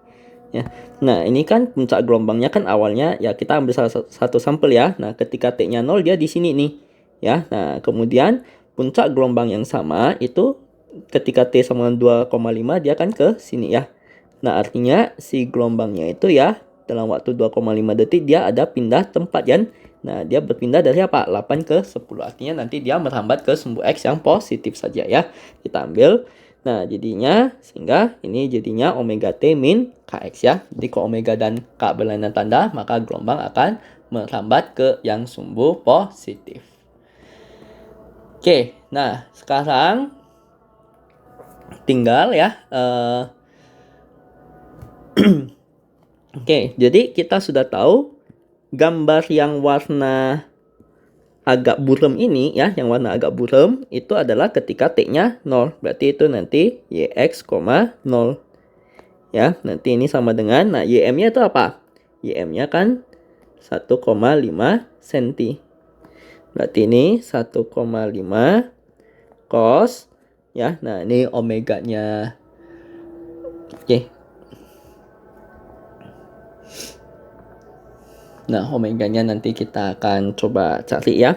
[SPEAKER 1] Ya. Nah, ini kan puncak gelombangnya kan awalnya ya kita ambil satu sampel ya. Nah, ketika T-nya 0 dia di sini nih. Ya. Nah, kemudian puncak gelombang yang sama itu ketika T sama dengan 2,5 dia kan ke sini ya. Nah, artinya si gelombangnya itu ya dalam waktu 2,5 detik dia ada pindah tempat kan. Nah, dia berpindah dari apa? 8 ke 10. Artinya nanti dia merambat ke sumbu X yang positif saja ya. Kita ambil. Nah, jadinya sehingga ini jadinya omega T min Kx ya. Jadi kalau omega dan K berlainan tanda, maka gelombang akan merambat ke yang sumbu positif. Oke, nah sekarang tinggal ya. Oke, jadi kita sudah tahu gambar yang warna agak buram ini ya, yang warna agak buram itu adalah ketika T-nya 0. Berarti itu nanti YX, 0. Ya, nanti ini sama dengan, nah YM-nya itu apa? YM-nya kan 1,5 cm. Berarti ini 1,5 cos. Ya, nah ini omeganya. Oke. Nah, omeganya nanti kita akan coba cari ya.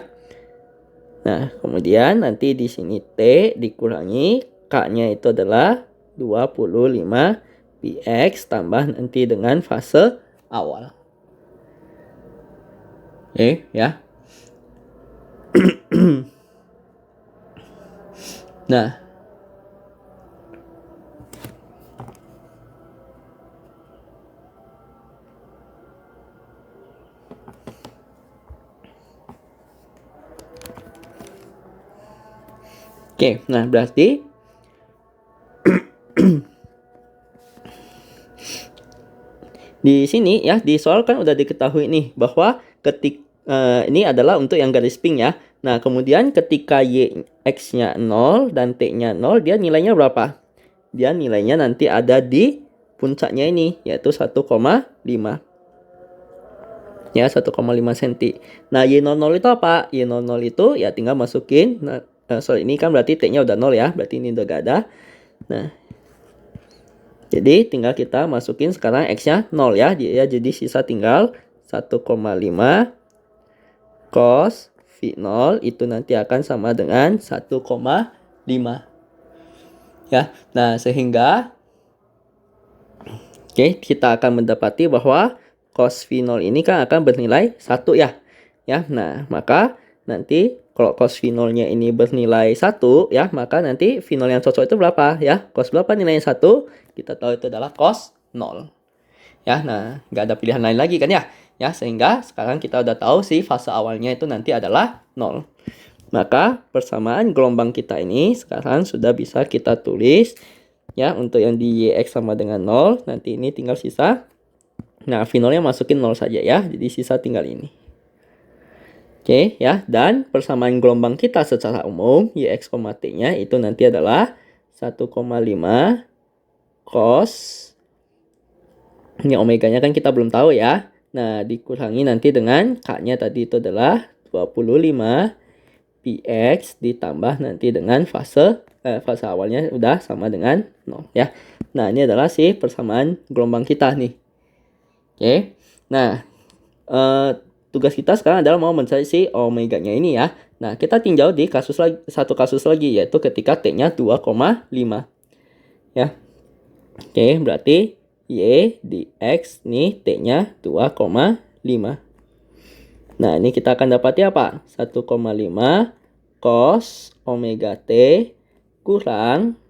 [SPEAKER 1] Nah, kemudian nanti di sini T dikurangi K-nya itu adalah 25 px tambah nanti dengan fase awal. Oke, ya. Nah, oke, nah berarti di sini ya di soal kan udah diketahui nih bahwa ini adalah untuk yang garis pink ya. Nah, kemudian ketika X-nya 0 dan T-nya 0, dia nilainya berapa? Dia nilainya nanti ada di puncaknya ini yaitu 1,5. Ya, 1,5 cm. Nah, Y00 itu apa? Y00 itu ya tinggal masukin. Nah, ini kan berarti T-nya udah 0 ya. Berarti ini udah gak ada. Nah, jadi tinggal kita masukin sekarang X-nya 0 ya. Jadi sisa tinggal 1,5 cos V0 itu nanti akan sama dengan 1,5. Ya. Nah, sehingga kita akan mendapati bahwa cos V0 ini kan akan bernilai 1 ya. Ya, nah maka nanti kalau cos V0-nya ini bernilai 1 ya, maka nanti V0 yang cocok itu berapa ya? Cos berapa nilainya 1? Kita tahu itu adalah cos 0. Ya, nah nggak ada pilihan lain lagi kan ya? Ya, sehingga sekarang kita udah tahu sih fase awalnya itu nanti adalah 0. Maka persamaan gelombang kita ini sekarang sudah bisa kita tulis ya, untuk yang di YX sama dengan 0, nanti ini tinggal sisa. Nah, V0-nya masukin 0 saja ya. Jadi sisa tinggal ini. Oke, ya. Dan persamaan gelombang kita secara umum, YX, T-nya itu nanti adalah 1,5 cos. Ini omeganya kan kita belum tahu ya. Nah, dikurangi nanti dengan K-nya tadi itu adalah 25 px ditambah nanti dengan fase awalnya udah sama dengan 0 ya. Nah, ini adalah si persamaan gelombang kita nih. Oke. Nah, tugas kita sekarang adalah mau mencari si omeganya ini ya. Nah, kita tinjau di satu kasus lagi yaitu ketika T-nya 2,5. Ya. Oke, berarti Y di X nih T-nya 2,5. Nah, ini kita akan dapati apa? 1,5 cos omega T kurang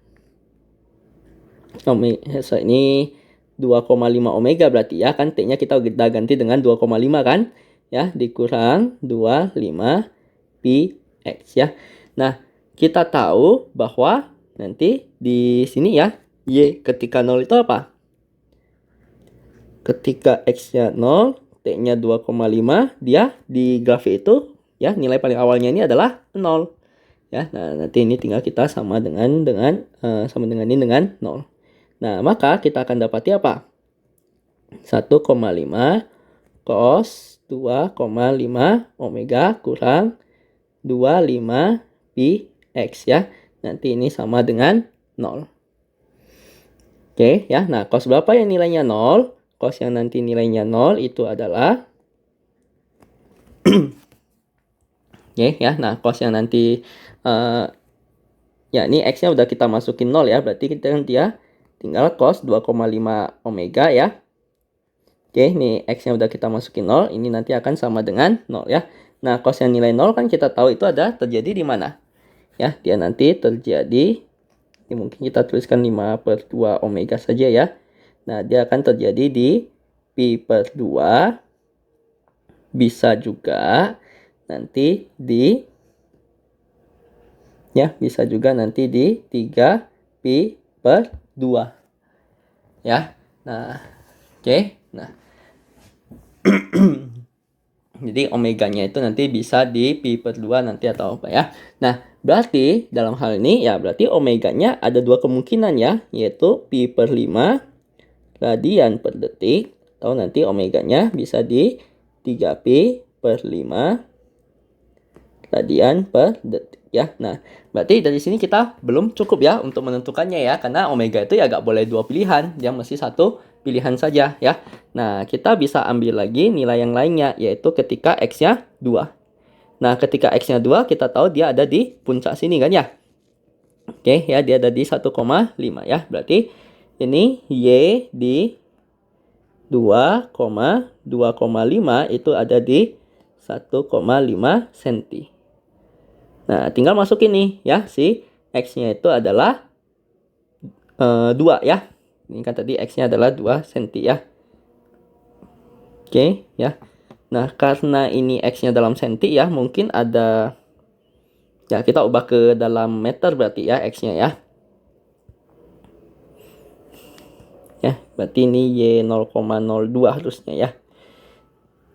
[SPEAKER 1] ini 2,5 omega berarti ya, kan T-nya kita udah ganti dengan 2,5 kan, ya, dikurang 25 pi X ya. Nah, kita tahu bahwa nanti di sini ya, Y ketika 0 itu apa? Ketika X-nya 0, T-nya 2,5, dia di grafik itu ya, nilai paling awalnya ini adalah 0. Ya, nah nanti ini tinggal kita sama dengan ini dengan 0. Nah, maka kita akan dapati apa? 1,5 cos 2,5 omega kurang 25 pi X ya. Nanti ini sama dengan 0. Oke ya. Nah, cos berapa yang nilainya 0? Cos yang nanti nilainya 0 itu adalah oke ya. Nah, cos yang nanti ya ini X-nya udah kita masukin 0 ya. Berarti dia tinggal cos 2,5 omega ya. Oke, ini X-nya udah kita masukin 0. Ini nanti akan sama dengan 0 ya. Nah, cos yang nilai 0 kan kita tahu itu ada terjadi di mana? Ya, dia nanti terjadi, ini mungkin kita tuliskan 5/2 omega saja ya. Nah, dia akan terjadi di pi/2. Bisa juga nanti di, ya, bisa juga nanti di 3 pi/2. Ya, nah, oke. Nah, jadi omeganya itu nanti bisa di pi/2 nanti atau apa ya. Nah, berarti dalam hal ini ya berarti omeganya ada dua kemungkinan ya, yaitu pi/5 radian per detik, atau nanti omeganya bisa di 3 pi/5 radian per detik ya. Nah, berarti dari sini kita belum cukup ya untuk menentukannya ya, karena omega itu ya gak boleh dua pilihan, dia mesti satu pilihan saja ya. Nah, kita bisa ambil lagi nilai yang lainnya, yaitu ketika X-nya 2. Nah, ketika X-nya 2, kita tahu dia ada di puncak sini kan ya. Oke ya, dia ada di 1,5 ya. Berarti ini Y di 2,5 itu ada di 1,5 cm. Nah, tinggal masukin nih ya, si X-nya itu adalah 2 ya. Ini kan tadi X-nya adalah 2 cm ya. Oke ya. Nah, karena ini X-nya dalam cm ya, mungkin ada, ya kita ubah ke dalam meter berarti ya X-nya ya. Ya, berarti ini Y 0,02 harusnya ya.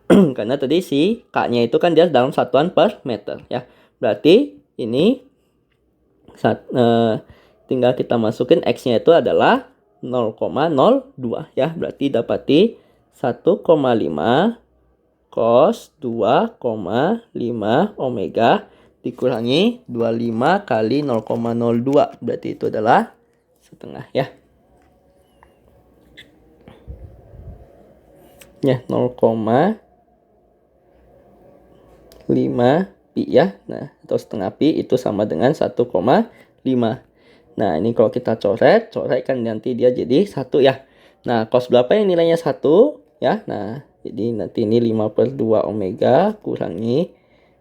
[SPEAKER 1] Karena tadi si K-nya itu kan dia dalam satuan per meter ya. Berarti ini tinggal kita masukin X-nya itu adalah 0,02 ya. Berarti dapati 1,5 cos 2,5 omega dikurangi 25 kali 0,02. Berarti itu adalah setengah ya. Ya, 0,5 pi ya. Nah, atau setengah pi itu sama dengan 1,5. Nah, ini kalau kita coret kan nanti dia jadi 1 ya. Nah, cos berapa yang nilainya 1 ya? Nah, jadi nanti ini 5/2 omega kurangi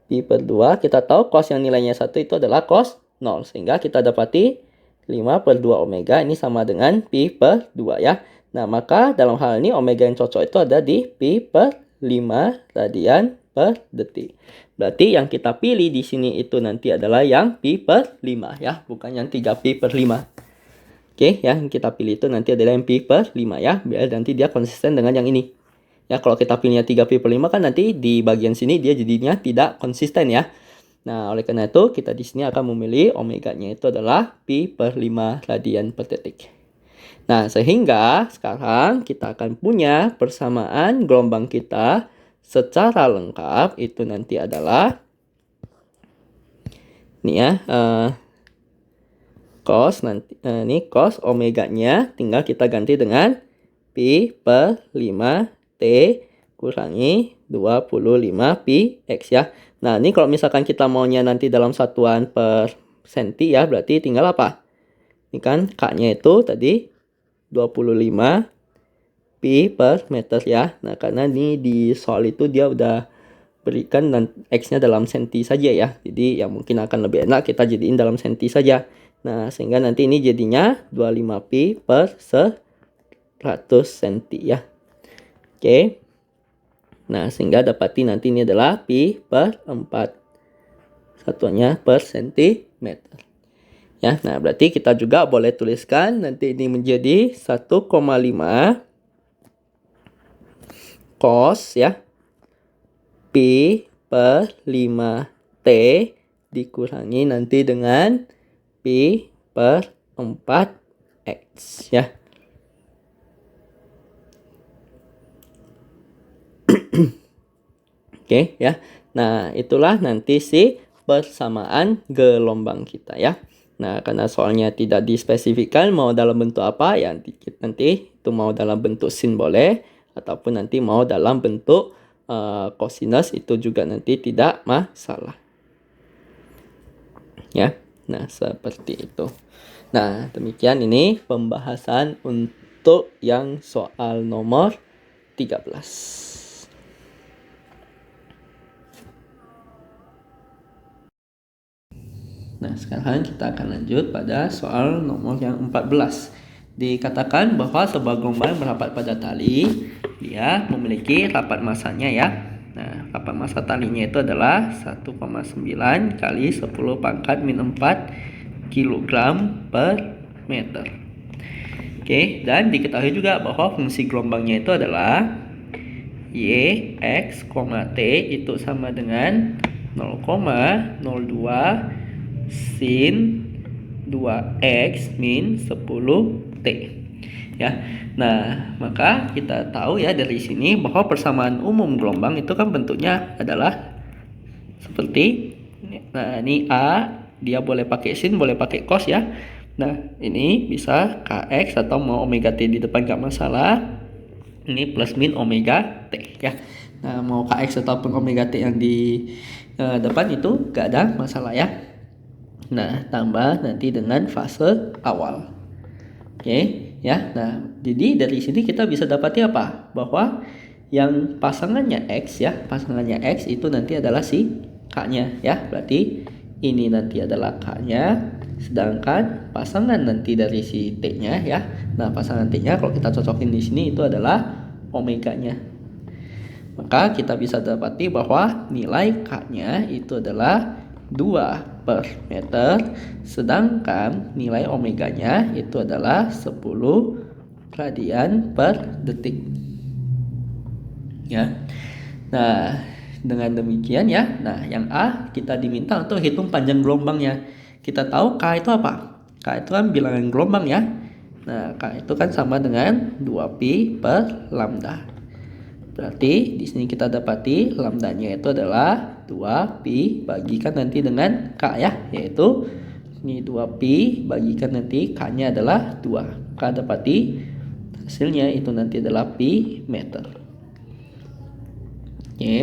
[SPEAKER 1] pi/2. Kita tahu cos yang nilainya 1 itu adalah cos 0. Sehingga kita dapati 5/2 omega ini sama dengan pi/2 ya. Nah, maka dalam hal ini omega yang cocok itu ada di pi/5 radian per detik. Berarti yang kita pilih di sini itu nanti adalah yang pi/5 ya, bukan yang 3 pi/5. Oke, yang kita pilih itu nanti adalah yang pi/5 ya, biar nanti dia konsisten dengan yang ini. Ya, kalau kita pilihnya 3 pi/5 kan nanti di bagian sini dia jadinya tidak konsisten ya. Nah, oleh karena itu kita di sini akan memilih omeganya itu adalah pi/5 radian per detik. Nah, sehingga sekarang kita akan punya persamaan gelombang kita secara lengkap. Itu nanti adalah ini ya, cos nanti ini cos omeganya tinggal kita ganti dengan pi/5 T kurangi 25 pi X ya. Nah, ini kalau misalkan kita maunya nanti dalam satuan per senti ya, berarti tinggal apa? Ini kan K-nya itu tadi 25 pi per meter ya. Nah, karena ini di soal itu dia udah berikan X-nya dalam senti saja ya. Jadi yang mungkin akan lebih enak kita jadiin dalam senti saja. Nah, sehingga nanti ini jadinya 25pi per 100 senti ya. Oke. Nah, sehingga dapati nanti ini adalah pi per 4 satuannya per sentimeter. Ya, nah berarti kita juga boleh tuliskan nanti ini menjadi 1,5 cos ya pi per 5t dikurangi nanti dengan pi per 4x ya. Oke ya. Nah, itulah nanti si persamaan gelombang kita ya. Nah, karena soalnya tidak dispesifikkan mau dalam bentuk apa ya, nanti itu mau dalam bentuk sin boleh ataupun nanti mau dalam bentuk cosinus itu juga nanti tidak masalah. Ya. Nah, seperti itu. Nah, demikian ini pembahasan untuk yang soal nomor 13. Nah, sekarang kita akan lanjut pada soal nomor yang 14. Dikatakan bahwa sebuah gelombang berapat pada tali, dia memiliki rapat masanya ya. Nah, rapat massa talinya itu adalah 1,9 kali 10 pangkat min 4 kg per meter. Oke, dan diketahui juga bahwa fungsi gelombangnya itu adalah Y, X, T itu sama dengan 0,02 sin 2x min 10t ya. Nah, maka kita tahu ya dari sini bahwa persamaan umum gelombang itu kan bentuknya adalah seperti ini. Nah, ini A dia boleh pakai sin, boleh pakai cos ya. Nah, ini bisa kx atau mau omega t di depan gak masalah. Ini plus min omega t ya. Nah, mau kx ataupun omega t yang di depan itu gak ada masalah ya. Nah, tambah nanti dengan fase awal. Oke, ya. Nah, jadi dari sini kita bisa dapati apa? Bahwa yang pasangannya X ya, pasangannya X itu nanti adalah si K-nya ya. Berarti ini nanti adalah K-nya, sedangkan pasangan nanti dari si T-nya ya. Nah, pasangan T-nya kalau kita cocokin di sini itu adalah omega-nya. Maka kita bisa dapati bahwa nilai K-nya itu adalah 2 per meter, sedangkan nilai omeganya itu adalah 10 radian per detik ya. Nah, dengan demikian ya, nah yang A kita diminta untuk hitung panjang gelombangnya. Kita tahu K itu apa? K itu kan bilangan gelombang ya. Nah, K itu kan sama dengan 2pi per lambda. Berarti di sini kita dapati lambdanya itu adalah 2pi bagikan nanti dengan K ya, yaitu ini 2pi bagikan nanti K-nya adalah 2. K dapati hasilnya itu nanti adalah pi meter. Oke.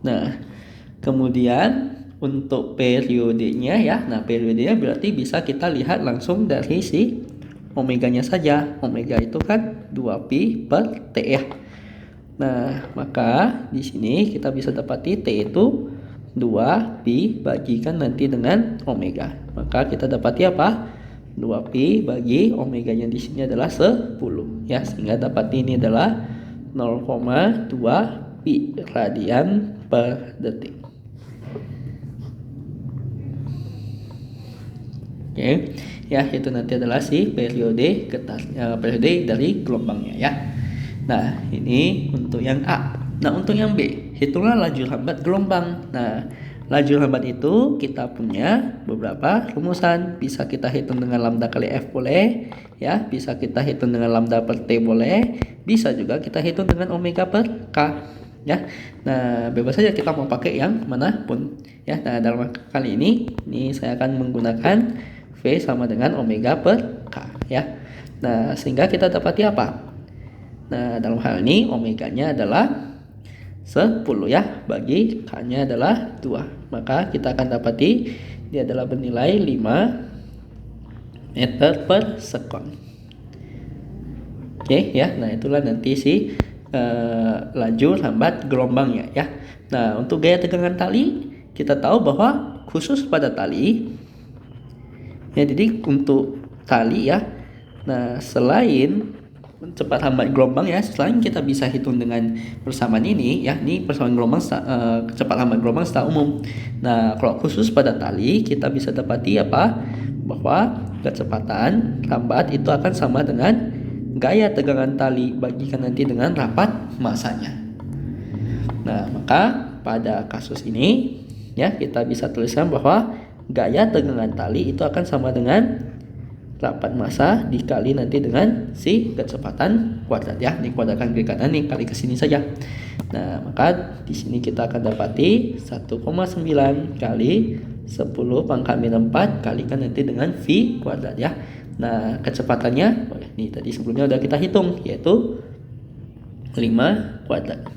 [SPEAKER 1] Nah, kemudian untuk periodenya ya. Nah, periodenya berarti bisa kita lihat langsung dari si omeganya saja. Omega itu kan 2pi per T ya. Nah, maka di sini kita bisa dapati T itu 2pi bagikan nanti dengan omega. Maka kita dapati apa? 2pi bagi omeganya di sini adalah 10 ya. Sehingga dapati ini adalah 0,2 pi radian per detik. Oke, ya itu nanti adalah si periode periode dari gelombangnya ya. Nah, ini untuk yang A. Nah, untuk yang B, hitunglah laju lambat gelombang. Nah, laju lambat itu kita punya beberapa rumusan. Bisa kita hitung dengan lambda kali F boleh, ya. Bisa kita hitung dengan lambda per T boleh. Bisa juga kita hitung dengan omega per K, ya. Nah, bebas saja kita mau pakai yang manapun, ya. Nah, dalam kali ini saya akan menggunakan V sama dengan omega per K ya. Nah, sehingga kita dapati apa? Nah, dalam hal ini omeganya adalah 10 ya, bagi K-nya adalah 2. Maka kita akan dapati dia adalah bernilai 5 meter per sekon. Oke ya. Nah, itulah nanti si laju lambat gelombangnya ya. Nah, untuk gaya tegangan tali kita tahu bahwa khusus pada tali ya, jadi untuk tali ya. Nah, selain cepat lambat gelombang ya, selain kita bisa hitung dengan persamaan ini ya, ini persamaan gelombang cepat lambat gelombang secara umum. Nah, kalau khusus pada tali kita bisa dapati apa? Bahwa kecepatan lambat itu akan sama dengan gaya tegangan tali bagikan nanti dengan rapat masanya. Nah, maka pada kasus ini ya kita bisa tuliskan bahwa gaya tegangan tali itu akan sama dengan rapat massa dikali nanti dengan si kecepatan kuadrat ya. Dikuadratkan kiri kanan nih, kali ke sini saja. Nah, maka di sini kita akan dapati 1,9 kali 10 pangkat min 4 kalikan nanti dengan V kuadrat ya. Nah, kecepatannya ini tadi sebelumnya udah kita hitung, yaitu 5 kuadrat.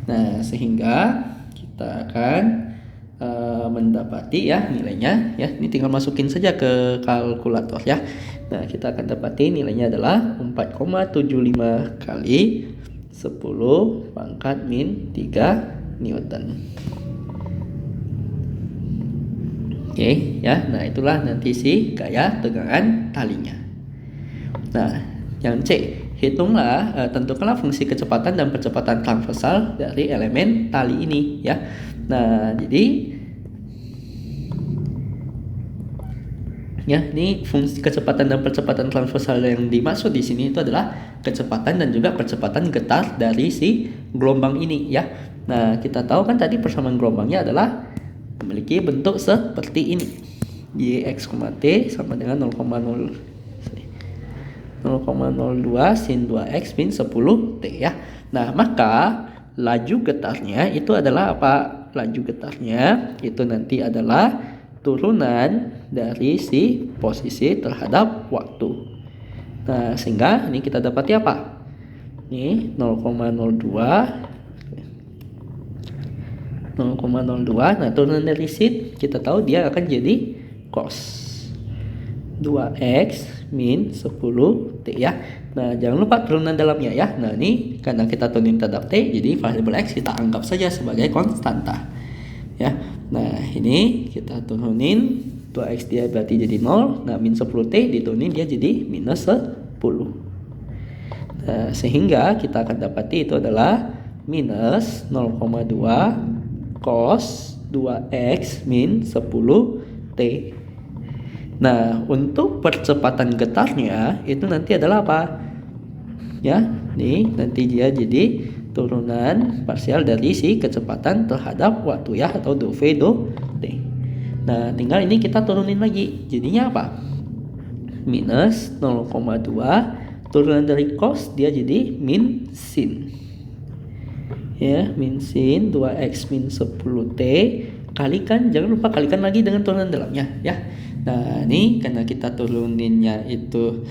[SPEAKER 1] Nah, sehingga kita akan mendapati ya nilainya ya. Ini tinggal masukin saja ke kalkulator ya. Nah, kita akan dapati nilainya adalah 4,75 kali 10 pangkat min 3 Newton. Oke ya. Nah, itulah nanti si gaya tegangan talinya. Nah, yang C, hitunglah tentukanlah fungsi kecepatan dan percepatan transversal dari elemen tali ini ya. Nah, jadi ya, ini fungsi kecepatan dan percepatan transversal yang dimaksud di sini itu adalah kecepatan dan juga percepatan getar dari si gelombang ini ya. Nah, kita tahu kan tadi persamaan gelombangnya adalah memiliki bentuk seperti ini. Yx, T sama dengan 0,02 sin 2x min 10 T ya. Nah, maka laju getarnya itu adalah apa? Laju getarnya itu nanti adalah turunan dari si posisi terhadap waktu. Nah, sehingga ini kita dapati apa? Ini 0,02. Nah, turunan dari sin kita tahu dia akan jadi cos 2x min 10 T ya. Nah, jangan lupa turunan dalamnya ya. Nah, ini karena kita turunin terhadap T, jadi variabel X kita anggap saja sebagai konstanta ya. Nah, ini kita turunin 2x dia berarti jadi 0. Nah, min 10 T diturunin dia jadi minus 10. Nah, sehingga kita akan dapati itu adalah minus 0,2 cos 2x min 10 T. Nah, untuk percepatan getarnya itu nanti adalah apa? Ya, nih nanti dia jadi turunan parsial dari si kecepatan terhadap waktu ya, atau dou V dou T. Nah, tinggal ini kita turunin lagi. Jadinya apa? Minus 0,2 turunan dari cos dia jadi min sin. Ya, min sin 2x min 10 T kalikan, jangan lupa kalikan lagi dengan turunan dalamnya ya. Nah, ini karena kita turuninnya itu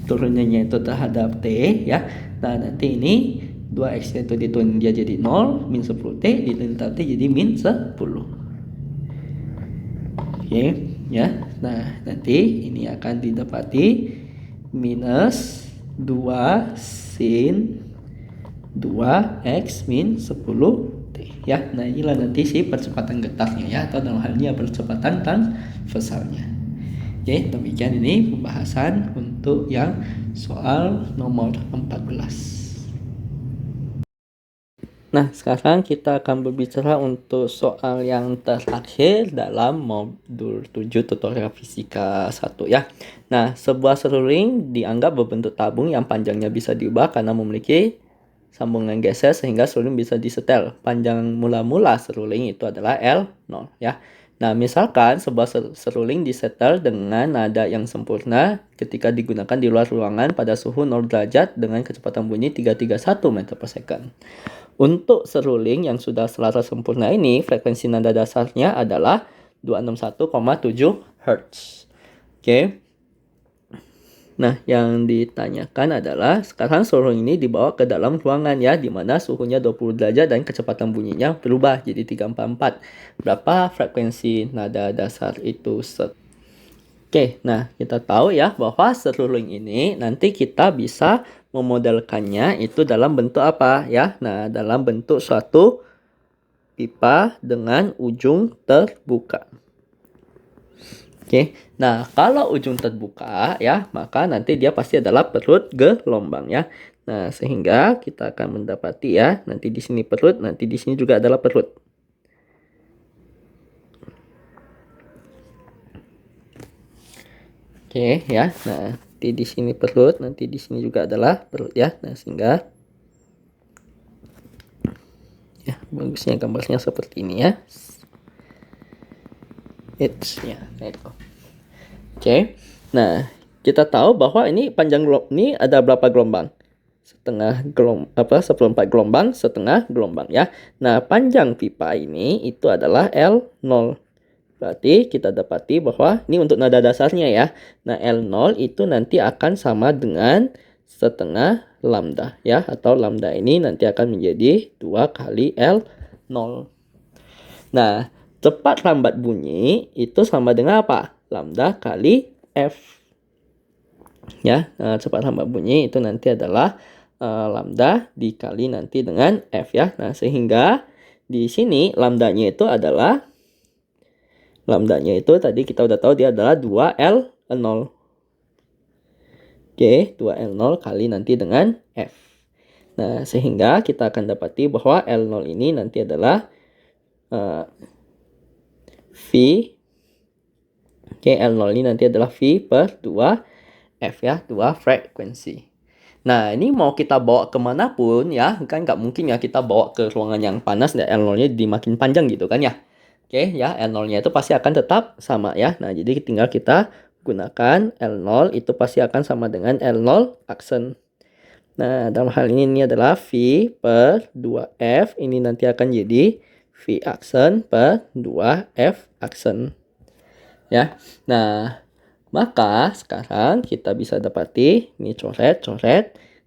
[SPEAKER 1] turunannya itu terhadap T ya. Nah, nanti ini 2x itu diturunin dia jadi 0, min 10 T diturunin T jadi min 10. Oke ya. Nah, nanti ini akan didapati minus 2 sin 2x min 10 T ya. Nah, inilah nanti si percepatan getarnya ya, atau dalam hal ini percepatan transversalnya. Oke, demikian ini pembahasan untuk yang soal nomor 14. Nah, sekarang kita akan berbicara untuk soal yang terakhir dalam modul 7 tutorial fisika 1 ya. Nah, sebuah seruling dianggap berbentuk tabung yang panjangnya bisa diubah karena memiliki sambungan geser sehingga seruling bisa disetel. Panjang mula-mula seruling itu adalah L0 ya. Nah, misalkan sebuah seruling disetel dengan nada yang sempurna ketika digunakan di luar ruangan pada suhu 0 derajat dengan kecepatan bunyi 331 meter per second. Untuk seruling yang sudah selaras sempurna ini, frekuensi nada dasarnya adalah 261,7 Hz. Oke. Nah, yang ditanyakan adalah sekarang seruling ini dibawa ke dalam ruangan ya, di mana suhunya 20 derajat dan kecepatan bunyinya berubah jadi 344. Berapa frekuensi nada dasar itu? Oke, nah kita tahu ya bahwa seruling ini nanti kita bisa memodelkannya itu dalam bentuk apa ya? Nah, dalam bentuk suatu pipa dengan ujung terbuka. Oke, nah kalau ujung terbuka ya, maka nanti dia pasti adalah perut gelombang ya. Nah, sehingga kita akan mendapati ya, nanti di sini perut, nanti di sini juga adalah perut. Oke ya, nah nanti di sini perut, nanti di sini juga adalah perut ya. Nah, sehingga ya bagusnya gambarnya seperti ini ya. Ya, itu. Oke. Nah, kita tahu bahwa ini panjang ini ada berapa gelombang? Seperempat gelombang, setengah gelombang ya. Nah, panjang pipa ini itu adalah L0. Berarti kita dapati bahwa ini untuk nada dasarnya ya. Nah, L0 itu nanti akan sama dengan setengah lambda ya, atau lambda ini nanti akan menjadi 2 kali L0. Nah, cepat lambat bunyi itu sama dengan apa? Lambda kali F. Ya, cepat lambat bunyi itu nanti adalah lambda dikali nanti dengan F ya. Nah, sehingga di sini lambdanya itu tadi kita udah tahu dia adalah 2L0. Oke, 2L0 kali nanti dengan F. Nah, sehingga kita akan dapati bahwa L0 ini nanti adalah V. Oke, L0 ini nanti adalah V per 2F ya, 2 frekuensi. Nah, ini mau kita bawa kemanapun ya, kan nggak mungkin ya kita bawa ke ruangan yang panas dan L0-nya dimakin panjang gitu kan ya. Oke ya, L0-nya itu pasti akan tetap sama ya. Nah, jadi tinggal kita gunakan L0 itu pasti akan sama dengan L0 aksen. Nah, dalam hal ini adalah V per 2F, ini nanti akan jadi V aksen per 2F aksen. Ya. Nah, maka sekarang kita bisa dapati ini coret.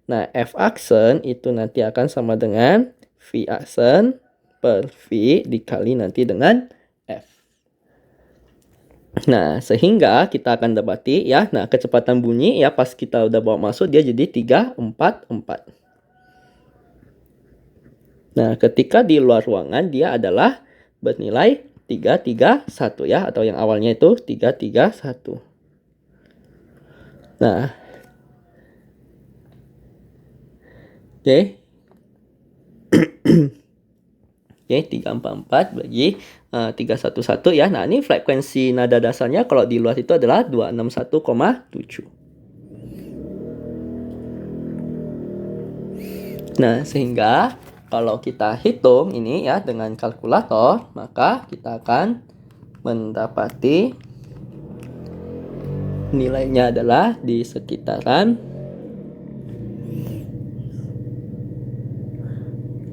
[SPEAKER 1] Nah, F aksen itu nanti akan sama dengan V aksen per V dikali nanti dengan F. Nah, sehingga kita akan dapati ya, nah kecepatan bunyi ya pas kita udah bawa masuk dia jadi 344. Nah, ketika di luar ruangan dia adalah bernilai 331 ya, atau yang awalnya itu 331. Nah, oke. Oke, 344 bagi 311 ya. Nah, ini frekuensi nada dasarnya kalau di luar itu adalah 261,7. Nah, sehingga kalau kita hitung ini ya dengan kalkulator, maka kita akan mendapati nilainya adalah di sekitaran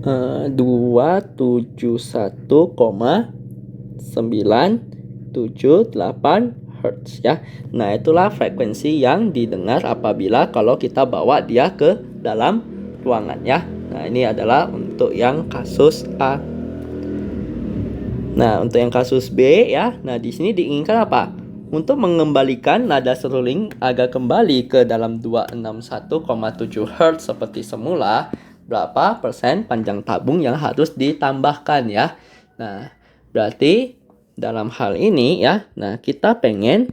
[SPEAKER 1] 271,978 Hz ya. Nah, itulah frekuensi yang didengar apabila kalau kita bawa dia ke dalam ruangan ya. Nah, ini adalah untuk yang kasus A. Nah, untuk yang kasus B ya. Nah, di sini diinginkan apa? Untuk mengembalikan nada seruling agar kembali ke dalam 261,7 Hz seperti semula, berapa persen panjang tabung yang harus ditambahkan ya. Nah, berarti dalam hal ini ya, nah kita pengen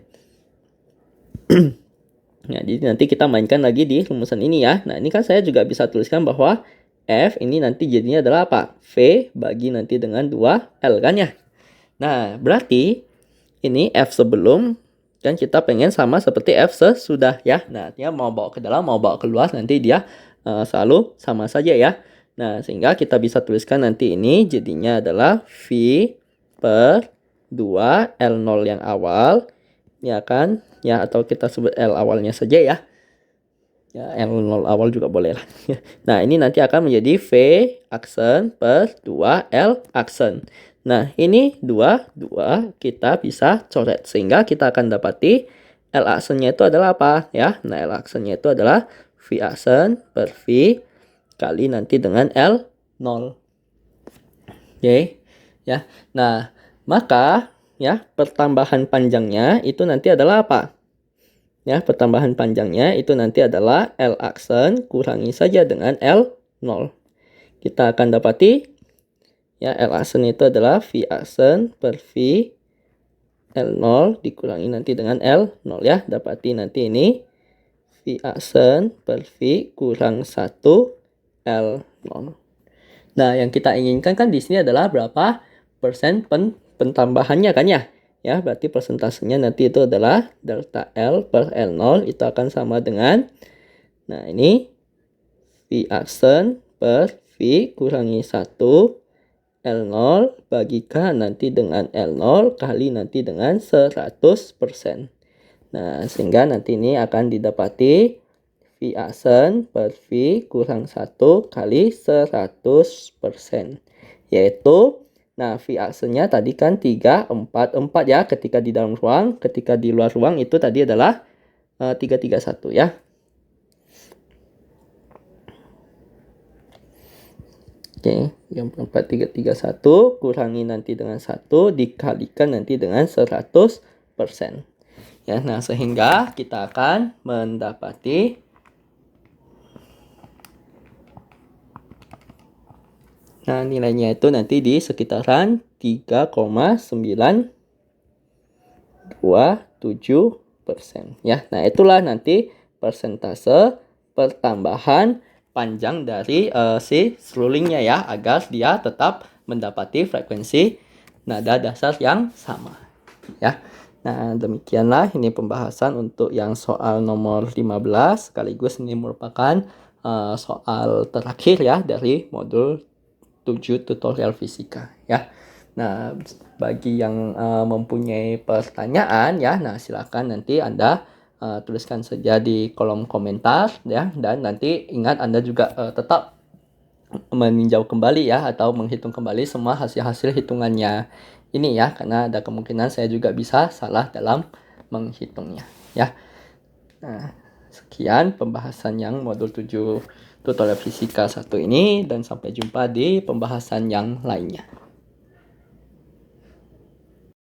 [SPEAKER 1] ya, jadi nanti kita mainkan lagi di rumusan ini ya. Nah, ini kan saya juga bisa tuliskan bahwa F ini nanti jadinya adalah apa? V bagi nanti dengan 2L kan ya. Nah, berarti ini F sebelum dan kita pengen sama seperti F sesudah ya. Nah, artinya mau bawa ke dalam, mau bawa keluar nanti dia selalu sama saja ya. Nah, sehingga kita bisa tuliskan nanti ini jadinya adalah V per 2 L0 yang awal. Ini akan ya, atau kita sebut L awalnya saja ya. Ya, L0 awal juga boleh lah. Nah, ini nanti akan menjadi V aksen per 2L aksen. Nah, ini 2 kita bisa coret. Sehingga kita akan dapati L aksennya itu adalah apa ya? Nah, L aksennya itu adalah V aksen per V kali nanti dengan L0. Oke. Ya. Nah, maka ya, pertambahan panjangnya itu nanti adalah apa? Ya, pertambahan panjangnya itu nanti adalah L aksen kurangi saja dengan L0. Kita akan dapati ya, L aksen itu adalah V aksen per V L0 dikurangi nanti dengan L0 ya. Dapati nanti ini V aksen per V kurang 1 L0. Nah, yang kita inginkan kan di sini adalah berapa persen pentambahannya kan ya? Ya, berarti persentasenya nanti itu adalah delta L per L0 itu akan sama dengan, nah ini V aksen per V kurangi 1 L0 bagikan nanti dengan L0 kali nanti dengan 100%. Nah, sehingga nanti ini akan didapati V aksen per V kurang 1 kali 100%. Yaitu, nah V aksennya tadi kan 3, 4, 4 ya ketika di dalam ruang. Ketika di luar ruang itu tadi adalah 3, 3, 1 ya. Oke, yang 4, 3, 3, 1 kurangi nanti dengan 1 dikalikan nanti dengan 100%. Ya, nah sehingga kita akan mendapati nah, nilainya itu nanti di sekitaran 3,927%. Ya, nah itulah nanti persentase pertambahan panjang dari si serulingnya ya, agar dia tetap mendapati frekuensi nada dasar yang sama. Ya, nah demikianlah ini pembahasan untuk yang soal nomor 15, sekaligus ini merupakan soal terakhir ya dari modul 7 tutorial fisika ya. Nah, bagi yang mempunyai pertanyaan ya, nah silakan nanti Anda tuliskan saja di kolom komentar ya, dan nanti ingat Anda juga tetap meninjau kembali ya, atau menghitung kembali semua hasil-hasil hitungannya ini ya, karena ada kemungkinan saya juga bisa salah dalam menghitungnya ya. Nah, sekian pembahasan yang modul 7 tutorial fisika 1 ini, dan sampai jumpa di pembahasan yang lainnya.